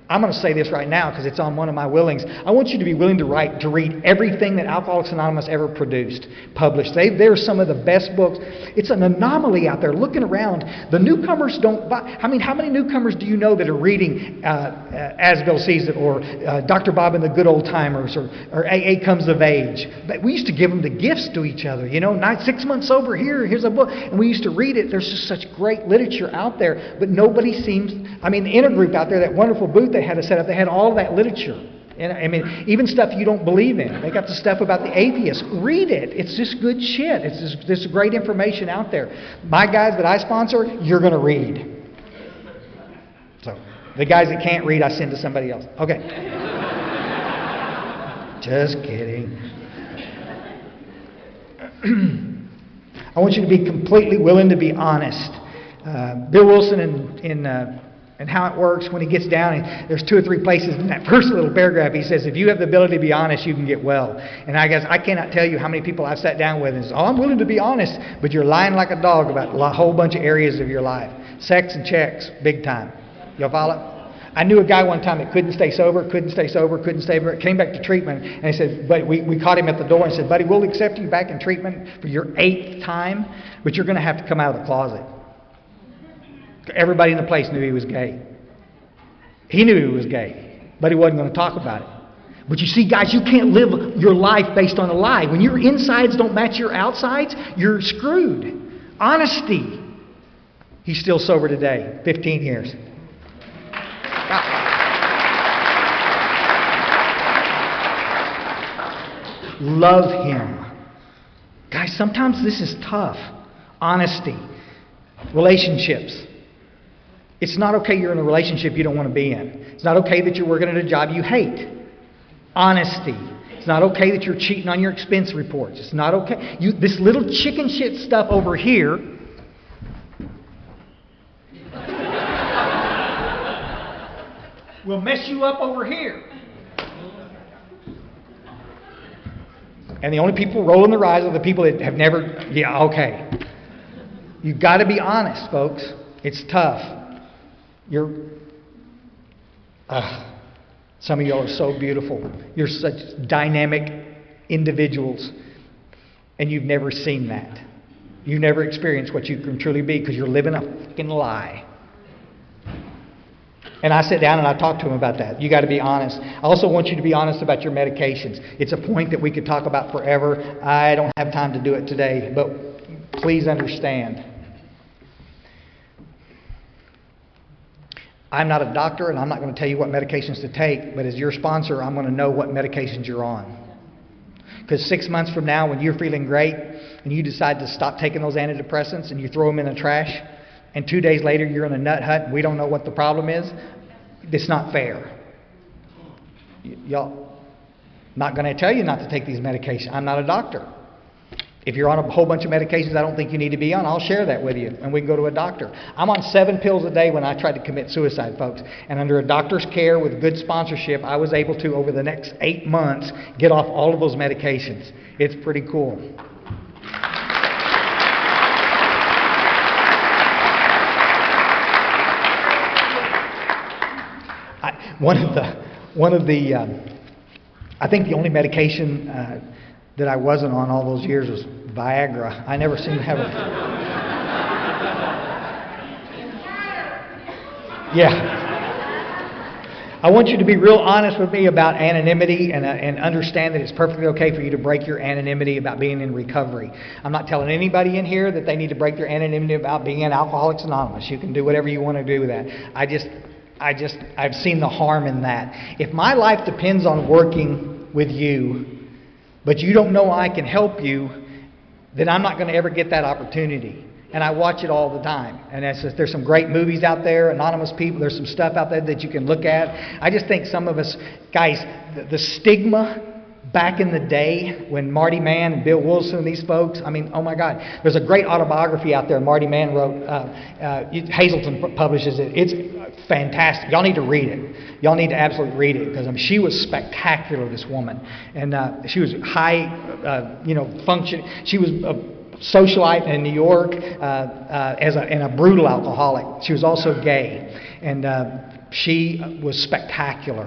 I'm going to say this right now because it's on one of my willings. I want you to be willing to read everything that Alcoholics Anonymous ever published. They're some of the best books. It's an anomaly out there. Looking around, the newcomers don't buy. I mean, how many newcomers do you know that are reading As Bill Sees It, or Dr. Bob and the Good Old Timers, or AA Comes of Age? But we used to give them the gifts to each other. 6 months sober, here's a book. And we used to read it. There's just such great literature out there, but nobody seems. I mean, the Intergroup out there, that wonderful booth they had to set up, they had all that literature. And I mean, even stuff you don't believe in. They got the stuff about the atheists. Read it. It's just good shit. There's great information out there. My guys that I sponsor, you're going to read. So the guys that can't read, I send to somebody else. Okay. Just kidding. I want you to be completely willing to be honest. Bill Wilson and how it works when he gets down, and there's 2 or 3 places in that first little paragraph he says, if you have the ability to be honest, you can get well. And I guess I cannot tell you how many people I've sat down with and said, I'm willing to be honest, but you're lying like a dog about a whole bunch of areas of your life. Sex and checks, big time. Y'all follow? I knew a guy one time that couldn't stay sober, came back to treatment, and he said, but we caught him at the door and said, buddy, we'll accept you back in treatment for your 8th time, but you're going to have to come out of the closet. Everybody in the place knew he was gay. He knew he was gay, but he wasn't going to talk about it. But you see, guys, you can't live your life based on a lie. When your insides don't match your outsides, you're screwed. Honesty. He's still sober today, 15 years. Love him. Guys, sometimes this is tough. Honesty. Relationships. It's not okay you're in a relationship you don't want to be in. It's not okay that you're working at a job you hate. Honesty. It's not okay that you're cheating on your expense reports. It's not okay. This little chicken shit stuff over here will mess you up over here. And the only people rolling their eyes are the people that have never, yeah, okay. You've got to be honest, folks. It's tough. Some of y'all are so beautiful. You're such dynamic individuals. And you've never seen that. You never experience what you can truly be because you're living a fucking lie. And I sit down and I talk to him about that. You got to be honest. I also want you to be honest about your medications. It's a point that we could talk about forever. I don't have time to do it today, but please understand. I'm not a doctor and I'm not going to tell you what medications to take, but as your sponsor, I'm going to know what medications you're on. Because 6 months from now, when you're feeling great and you decide to stop taking those antidepressants and you throw them in the trash, and 2 days later you're in a nut hut and we don't know what the problem is, it's not fair. Y'all, not going to tell you not to take these medications. I'm not a doctor. If you're on a whole bunch of medications I don't think you need to be on, I'll share that with you and we can go to a doctor. I'm on 7 pills a day when I tried to commit suicide, folks. And under a doctor's care with good sponsorship, I was able to, over the next 8 months, get off all of those medications. It's pretty cool. I think the only medication that I wasn't on all those years was Viagra. I never seemed to have a... Yeah. I want you to be real honest with me about anonymity and understand that it's perfectly okay for you to break your anonymity about being in recovery. I'm not telling anybody in here that they need to break their anonymity about being in Alcoholics Anonymous. You can do whatever you want to do with that. I've seen the harm in that. If my life depends on working with you, but you don't know I can help you, then I'm not going to ever get that opportunity. And I watch it all the time. And there's some great movies out there, anonymous people. There's some stuff out there that you can look at. I just think some of us, guys, the stigma back in the day when Marty Mann and Bill Wilson and these folks, I mean, oh my God. There's a great autobiography out there Marty Mann wrote. Hazelton publishes it. It's fantastic. Y'all need to read it. Y'all need to absolutely read it because she was spectacular, this woman. And she was high, function. She was a socialite in New York and a brutal alcoholic. She was also gay. And she was spectacular.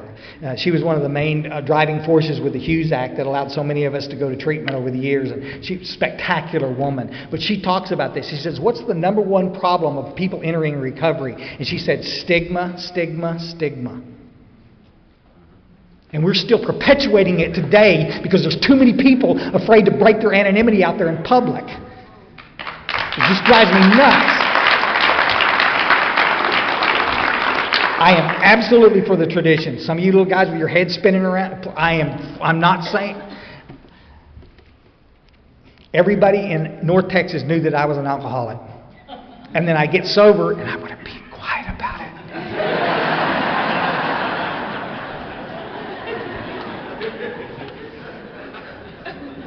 She was one of the main driving forces with the Hughes Act that allowed so many of us to go to treatment over the years. And she's a spectacular woman. But she talks about this. She says, what's the number one problem of people entering recovery? And she said, stigma, stigma, stigma. And we're still perpetuating it today because there's too many people afraid to break their anonymity out there in public. It just drives me nuts. I am absolutely for the tradition. Some of you little guys with your head spinning around, I'm not saying. Everybody in North Texas knew that I was an alcoholic. And then I get sober and I want to be quiet about it.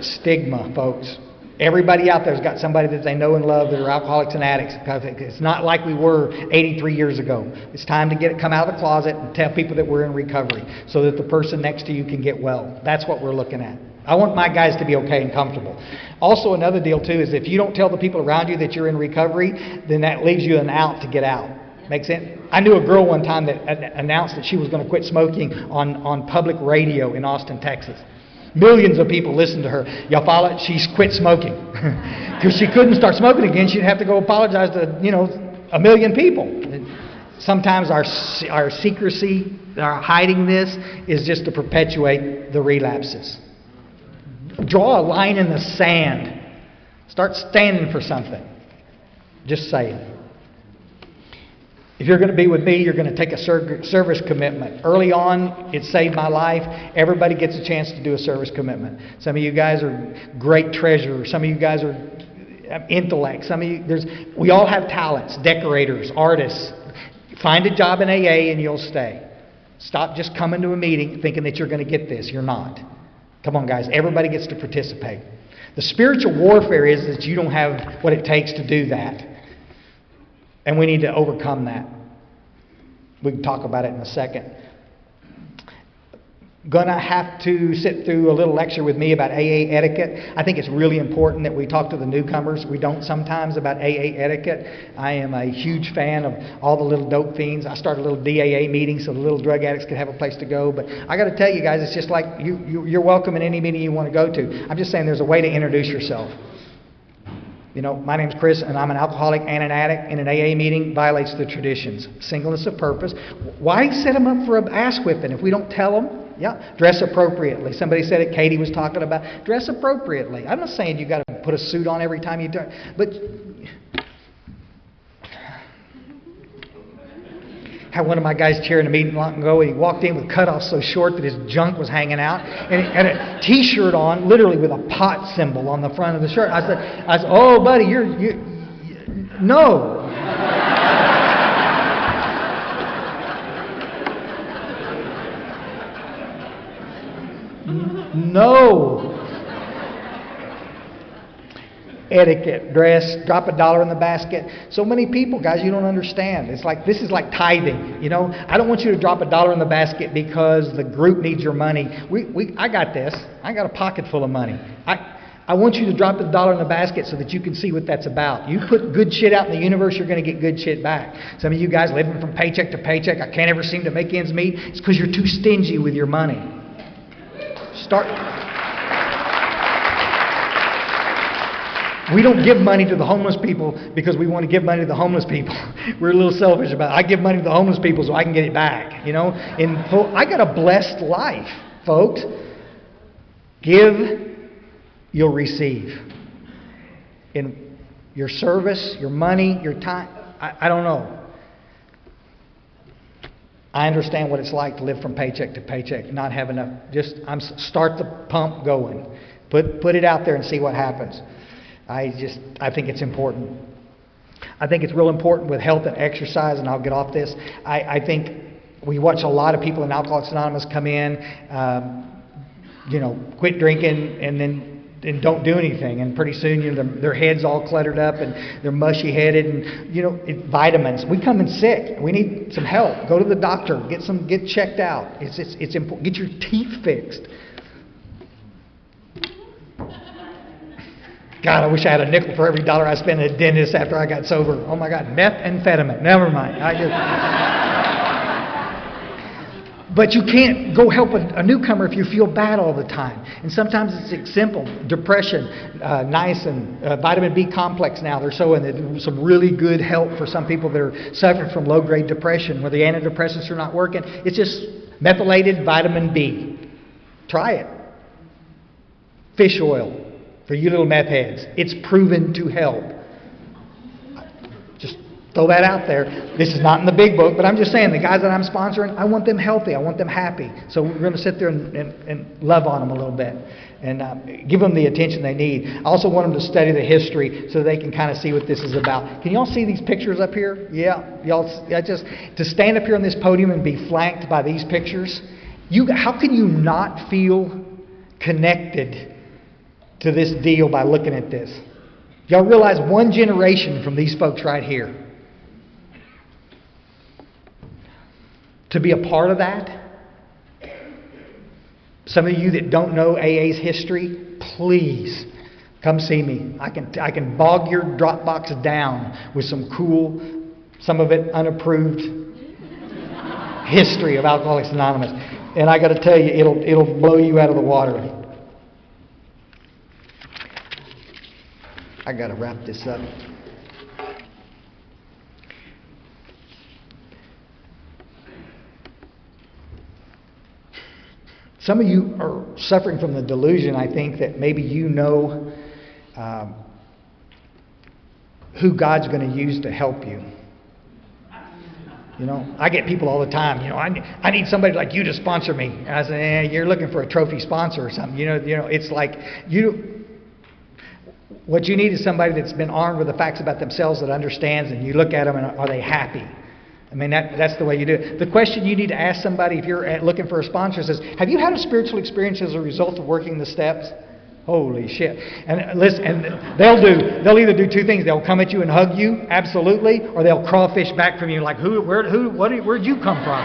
Stigma, folks. Everybody out there has got somebody that they know and love that are alcoholics and addicts. It's not like we were 83 years ago. It's time to come out of the closet and tell people that we're in recovery so that the person next to you can get well. That's what we're looking at. I want my guys to be okay and comfortable. Also, another deal, too, is if you don't tell the people around you that you're in recovery, then that leaves you an out to get out. Make sense? I knew a girl one time that announced that she was going to quit smoking on public radio in Austin, Texas. Millions of people listened to her. Y'all follow it? She's quit smoking. Because she couldn't start smoking again. She'd have to go apologize to, a million people. Sometimes our secrecy, our hiding this, is just to perpetuate the relapses. Draw a line in the sand. Start standing for something. Just saying. If you're going to be with me, you're going to take a service commitment. Early on, it saved my life. Everybody gets a chance to do a service commitment. Some of you guys are great treasurers. Some of you guys are intellect. Some of you, we all have talents. Decorators, artists. Find a job in AA and you'll stay. Stop just coming to a meeting thinking that you're going to get this. You're not. Come on, guys. Everybody gets to participate. The spiritual warfare is that you don't have what it takes to do that. And we need to overcome that. We can talk about it in a second. Gonna have to sit through a little lecture with me about AA etiquette. I think it's really important that we talk to the newcomers. We don't sometimes about AA etiquette. I am a huge fan of all the little dope fiends. I start a little DAA meeting so the little drug addicts can have a place to go. But I got to tell you guys, it's just like you're welcome in any meeting you want to go to. I'm just saying there's a way to introduce yourself. My name's Chris, and I'm an alcoholic and an addict, and an AA meeting violates the traditions. Singleness of purpose. Why set them up for an ass whipping if we don't tell them? Yeah, dress appropriately. Somebody said it, Katie was talking about. Dress appropriately. I'm not saying you got to put a suit on every time you turn, but had one of my guys chairing a meeting long ago, and he walked in with cutoffs so short that his junk was hanging out, and he had a T-shirt on, literally with a pot symbol on the front of the shirt. I said, oh, buddy, no. No. Etiquette, dress, drop $1 in the basket. So many people, guys, you don't understand. It's like, this is like tithing. I don't want you to drop $1 in the basket because the group needs your money. I got this. I got a pocket full of money. I want you to drop $1 in the basket so that you can see what that's about. You put good shit out in the universe, you're going to get good shit back. Some of you guys living from paycheck to paycheck, I can't ever seem to make ends meet. It's because you're too stingy with your money. We don't give money to the homeless people because we want to give money to the homeless people. We're a little selfish about it. I give money to the homeless people so I can get it back. And I got a blessed life, folks. Give, you'll receive. In your service, your money, your time, I don't know. I understand what it's like to live from paycheck to paycheck, not have enough. Start the pump going. Put it out there and see what happens. I think it's important. I think it's real important with health and exercise, and I'll get off this. I think we watch a lot of people in Alcoholics Anonymous come in, quit drinking and don't do anything, and pretty soon their head's all cluttered up and they're mushy headed, and vitamins. We come in sick. We need some help. Go to the doctor. Get checked out. It's important. Get your teeth fixed. God, I wish I had a nickel for every $1 I spent at a dentist after I got sober. Oh my God, methamphetamine. Never mind. But you can't go help a newcomer if you feel bad all the time. And sometimes it's simple. Depression, niacin, vitamin B complex now. They're showing some really good help for some people that are suffering from low-grade depression where the antidepressants are not working. It's just methylated vitamin B. Try it. Fish oil. For you little meth heads, it's proven to help. Just throw that out there. This is not in the big book, but I'm just saying the guys that I'm sponsoring, I want them healthy. I want them happy. So we're going to sit there and love on them a little bit and give them the attention they need. I also want them to study the history so they can kind of see what this is about. Can y'all see these pictures up here? Yeah, to stand up here on this podium and be flanked by these pictures. How can you not feel connected to this deal by looking at this? Y'all realize one generation from these folks right here. To be a part of that. Some of you that don't know AA's history, please come see me. I can bog your Dropbox down with some cool, some of it unapproved history of Alcoholics Anonymous. And I got to tell you, it'll blow you out of the water. I got to wrap this up. Some of you are suffering from the delusion, I think, that maybe you know who God's going to use to help you. I get people all the time, I need somebody like you to sponsor me. And I say, you're looking for a trophy sponsor or something. It's like what you need is somebody that's been armed with the facts about themselves, that understands, and you look at them and are they happy? I mean, that's the way you do it. The question you need to ask somebody if you're looking for a sponsor is, have you had a spiritual experience as a result of working the steps? Holy shit. And listen, and they'll either do two things. They'll come at you and hug you, absolutely, or they'll crawfish back from you like, where'd you come from?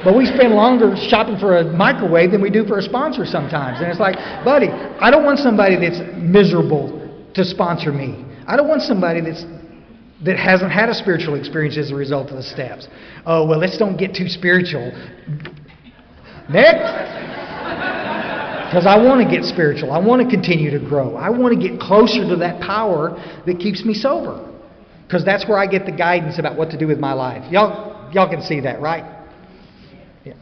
But we spend longer shopping for a microwave than we do for a sponsor sometimes. And it's like, buddy, I don't want somebody that's miserable to sponsor me. I don't want somebody that hasn't had a spiritual experience as a result of the steps. Oh, well, let's don't get too spiritual. Next. Because I want to get spiritual. I want to continue to grow. I want to get closer to that power that keeps me sober. Because that's where I get the guidance about what to do with my life. Y'all can see that, right? Yeah,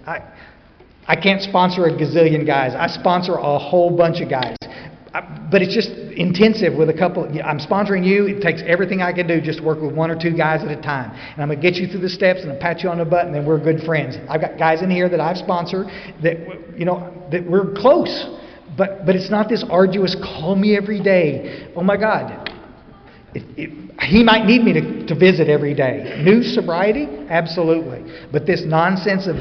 I can't sponsor a gazillion guys. I sponsor a whole bunch of guys. But it's just intensive with a couple. I'm sponsoring you. It takes everything I can do just to work with one or two guys at a time. And I'm going to get you through the steps and I'll pat you on the butt and then we're good friends. I've got guys in here that I've sponsored that, that we're close. But it's not this arduous, call me every day. Oh my God. He might need me to visit every day. New sobriety? Absolutely. But this nonsense of,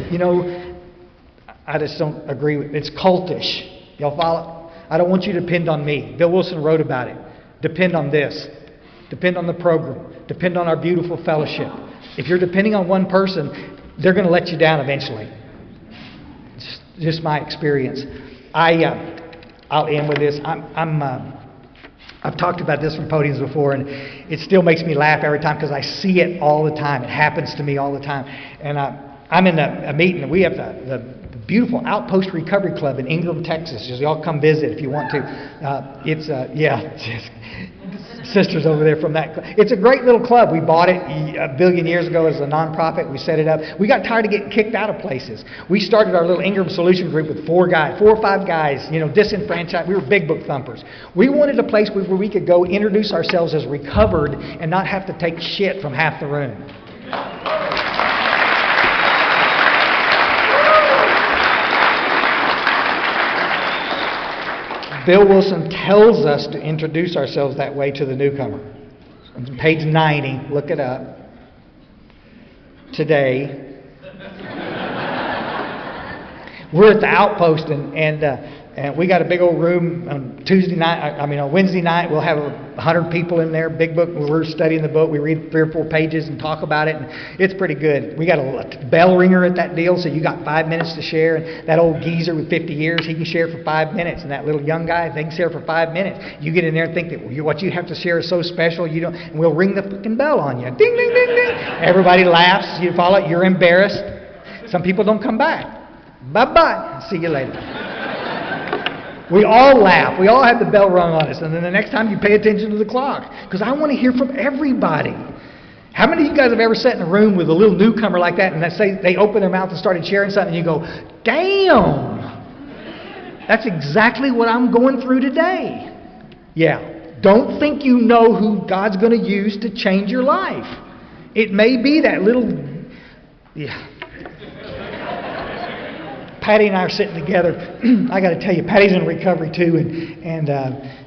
I just don't agree with it. It's cultish. Y'all follow? I don't want you to depend on me. Bill Wilson wrote about it. Depend on this. Depend on the program. Depend on our beautiful fellowship. If you're depending on one person, they're going to let you down eventually. It's just my experience. I'll end with this. I've talked about this from podiums before, and it still makes me laugh every time because I see it all the time. It happens to me all the time. And I'm in a meeting. We have the beautiful Outpost Recovery Club in Ingram, Texas. Just y'all come visit if you want to. Sisters over there from that club. It's a great little club. We bought it a billion years ago as a nonprofit. We set it up. We got tired of getting kicked out of places. We started our little Ingram Solution Group with 4 or 5 guys, disenfranchised. We were big book thumpers. We wanted a place where we could go introduce ourselves as recovered and not have to take shit from half the room. Bill Wilson tells us to introduce ourselves that way to the newcomer. On page 90, look it up. Today, we're at the Outpost, and we got a big old room on on Wednesday night. We'll have 100 people in there. Big book. We're studying the book. We read 3 or 4 pages and talk about it, and it's pretty good. We got a bell ringer at that deal, so you got 5 minutes to share. And that old geezer with 50 years, he can share for 5 minutes, and that little young guy, they can share for 5 minutes. You get in there and think that what you have to share is so special, and we'll ring the fucking bell on you. Ding, ding, ding, ding. Everybody laughs. You follow it. You're embarrassed. Some people don't come back. Bye-bye. See you later. We all laugh. We all have the bell rung on us. And then the next time you pay attention to the clock. Because I want to hear from everybody. How many of you guys have ever sat in a room with a little newcomer like that and they open their mouth and started sharing something and you go, damn, that's exactly what I'm going through today. Yeah. Don't think you know who God's going to use to change your life. It may be that little... Yeah. Patty and I are sitting together. I got to tell you, Patty's in recovery too, and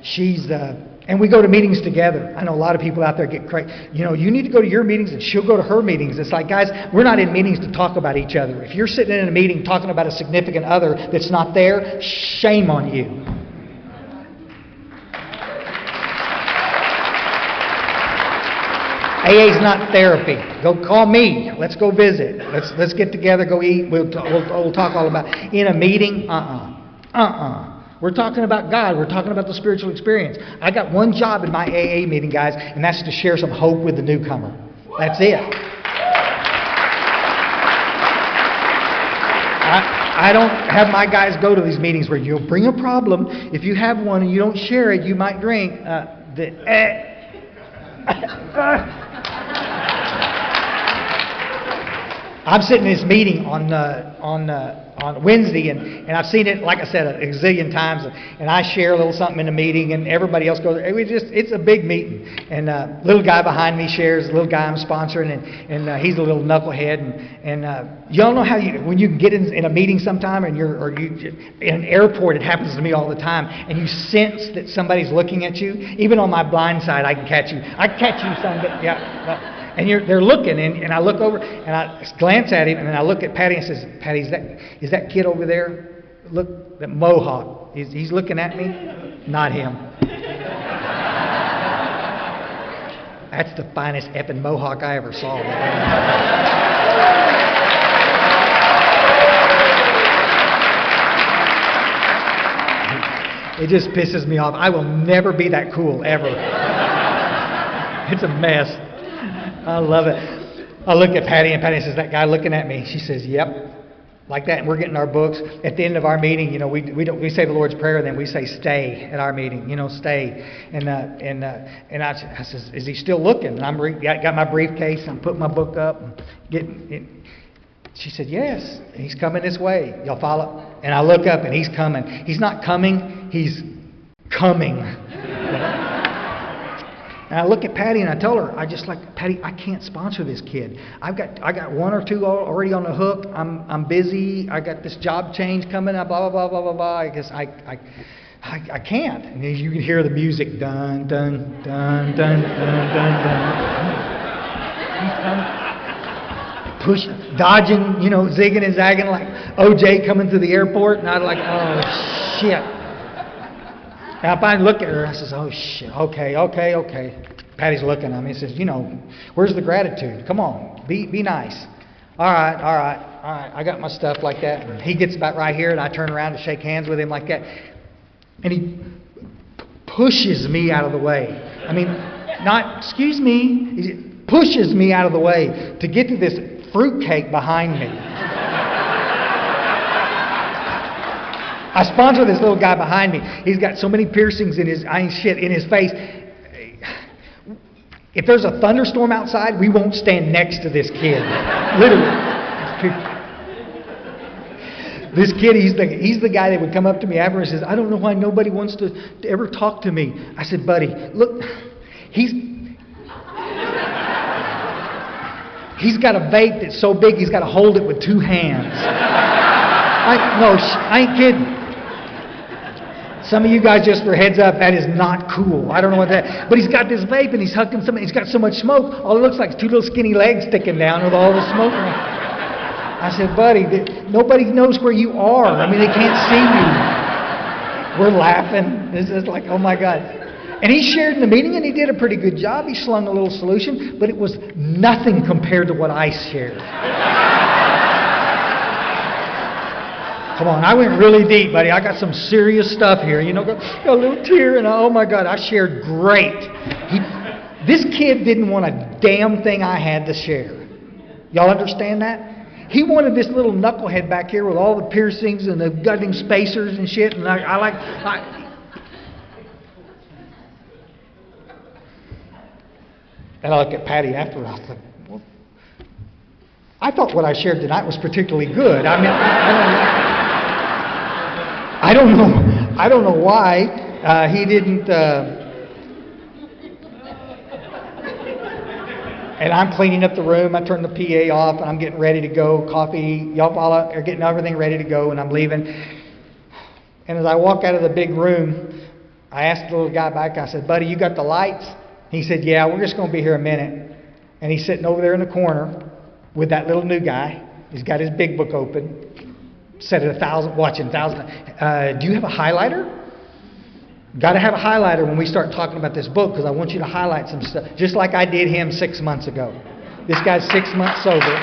she's and we go to meetings together. I know a lot of people out there get crazy. You need to go to your meetings, and she'll go to her meetings. It's like, guys, we're not in meetings to talk about each other. If you're sitting in a meeting talking about a significant other that's not there, shame on you. AA's not therapy. Go call me. Let's go visit. Let's get together, go eat. We'll talk all about it. In a meeting, We're talking about God. We're talking about the spiritual experience. I got one job in my AA meeting, guys, and that's to share some hope with the newcomer. That's it. I don't have my guys go to these meetings where you'll bring a problem. If you have one and you don't share it, you might drink. I'm sitting in this meeting on Wednesday, and I've seen it, like I said, a gazillion times. And I share a little something in the meeting, and everybody else goes. It's a big meeting. And little guy behind me shares. The little guy I'm sponsoring, and he's a little knucklehead. And y'all know how when you get in a meeting sometime, and in an airport, it happens to me all the time, and you sense that somebody's looking at you. Even on my blind side, I can catch you. Yeah. And they're looking, and I look over, and I glance at him, and then I look at Patty and says, Patty, is that kid over there? Look, that mohawk. He's looking at me? Not him. That's the finest effing mohawk I ever saw. It just pisses me off. I will never be that cool, ever. It's a mess. I love it. I look at Patty, and Patty says, that guy looking at me. She says, yep. like that, and we're getting our books. At the end of our meeting, you know, we say the Lord's Prayer, and then we say stay at our meeting, you know, stay. And I says, is he still looking? And I'm got my briefcase, I'm putting my book up, and getting it. She said, yes, he's coming this way. Y'all follow? And I look up, and he's coming. He's not coming, he's coming. And I look at Patty and I told her, Patty, I can't sponsor this kid. I got one or two already on the hook. I'm busy. I got this job change coming. Blah blah blah blah blah blah. I guess I can't. And you can hear the music, dun dun dun dun dun dun dun. Push, dodging, you know, zigging and zagging like OJ coming through the airport, and I'm like, oh shit. And I finally look at her and I says, oh shit, okay. Patty's looking at me and says, you know, where's the gratitude? Come on, be nice. All right. I got my stuff like that. And he gets about right here and I turn around to shake hands with him like that. And he pushes me out of the way. I mean, not, excuse me, he pushes me out of the way to get to this fruitcake behind me. I sponsor this little guy behind me. He's got so many piercings in his face. If there's a thunderstorm outside, we won't stand next to this kid. Literally. This kid, he's the guy that would come up to me after and says, I don't know why nobody wants to ever talk to me. I said, buddy, look, he's got a vape that's so big he's got to hold it with two hands. I ain't kidding. Some of you guys, just for heads up, that is not cool. I don't know what that. But he's got this vape and he's hucking something. He's got so much smoke. All it looks like is two little skinny legs sticking down with all the smoke. I said, buddy, nobody knows where you are. I mean, they can't see you. We're laughing. This is like, oh my God. And he shared in the meeting and he did a pretty good job. He slung a little solution, but it was nothing compared to what I shared. Come on, I went really deep, buddy. I got some serious stuff here. You know, got a little tear, and oh my God, I shared great. This kid didn't want a damn thing I had to share. Y'all understand that? He wanted this little knucklehead back here with all the piercings and the gutting spacers and shit. And and I looked at Patty after. I thought, well, I thought what I shared tonight was particularly good. I mean, I don't know why he didn't. And I'm cleaning up the room. I turn the PA off, and I'm getting ready to go. Coffee, y'all all are getting everything ready to go, and I'm leaving. And as I walk out of the big room, I asked the little guy back. I said, "Buddy, you got the lights?" He said, "Yeah, we're just going to be here a minute." And he's sitting over there in the corner with that little new guy. He's got his big book open, set at 1,000, watching 1,000. Do you have a highlighter? Got to have a highlighter when we start talking about this book, because I want you to highlight some stuff, just like I did him 6 months ago. This guy's 6 months sober.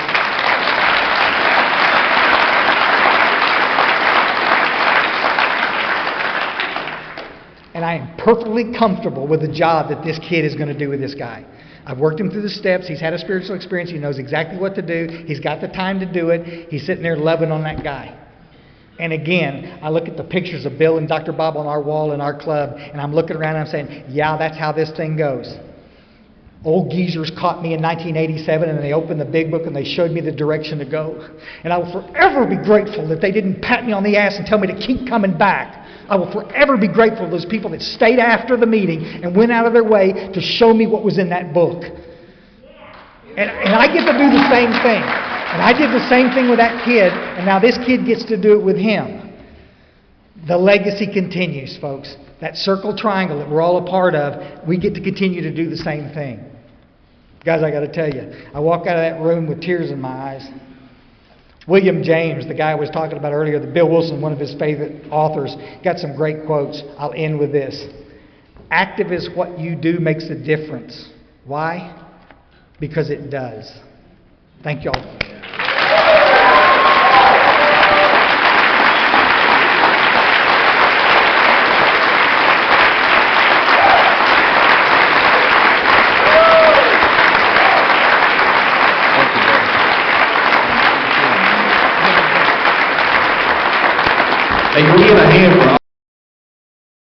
And I am perfectly comfortable with the job that this kid is going to do with this guy. I've worked him through the steps. He's had a spiritual experience. He knows exactly what to do. He's got the time to do it. He's sitting there loving on that guy. And again, I look at the pictures of Bill and Dr. Bob on our wall in our club, and I'm looking around and I'm saying, yeah, that's how this thing goes. Old geezers caught me in 1987, and they opened the big book and they showed me the direction to go. And I will forever be grateful that they didn't pat me on the ass and tell me to keep coming back. I will forever be grateful to those people that stayed after the meeting and went out of their way to show me what was in that book. And I get to do the same thing. And I did the same thing with that kid, and now this kid gets to do it with him. The legacy continues, folks. That circle triangle that we're all a part of, we get to continue to do the same thing. Guys, I got to tell you, I walk out of that room with tears in my eyes. William James, the guy I was talking about earlier, the Bill Wilson, one of his favorite authors, got some great quotes. I'll end with this. Active is what you do makes a difference. Why? Because it does. Thank you all.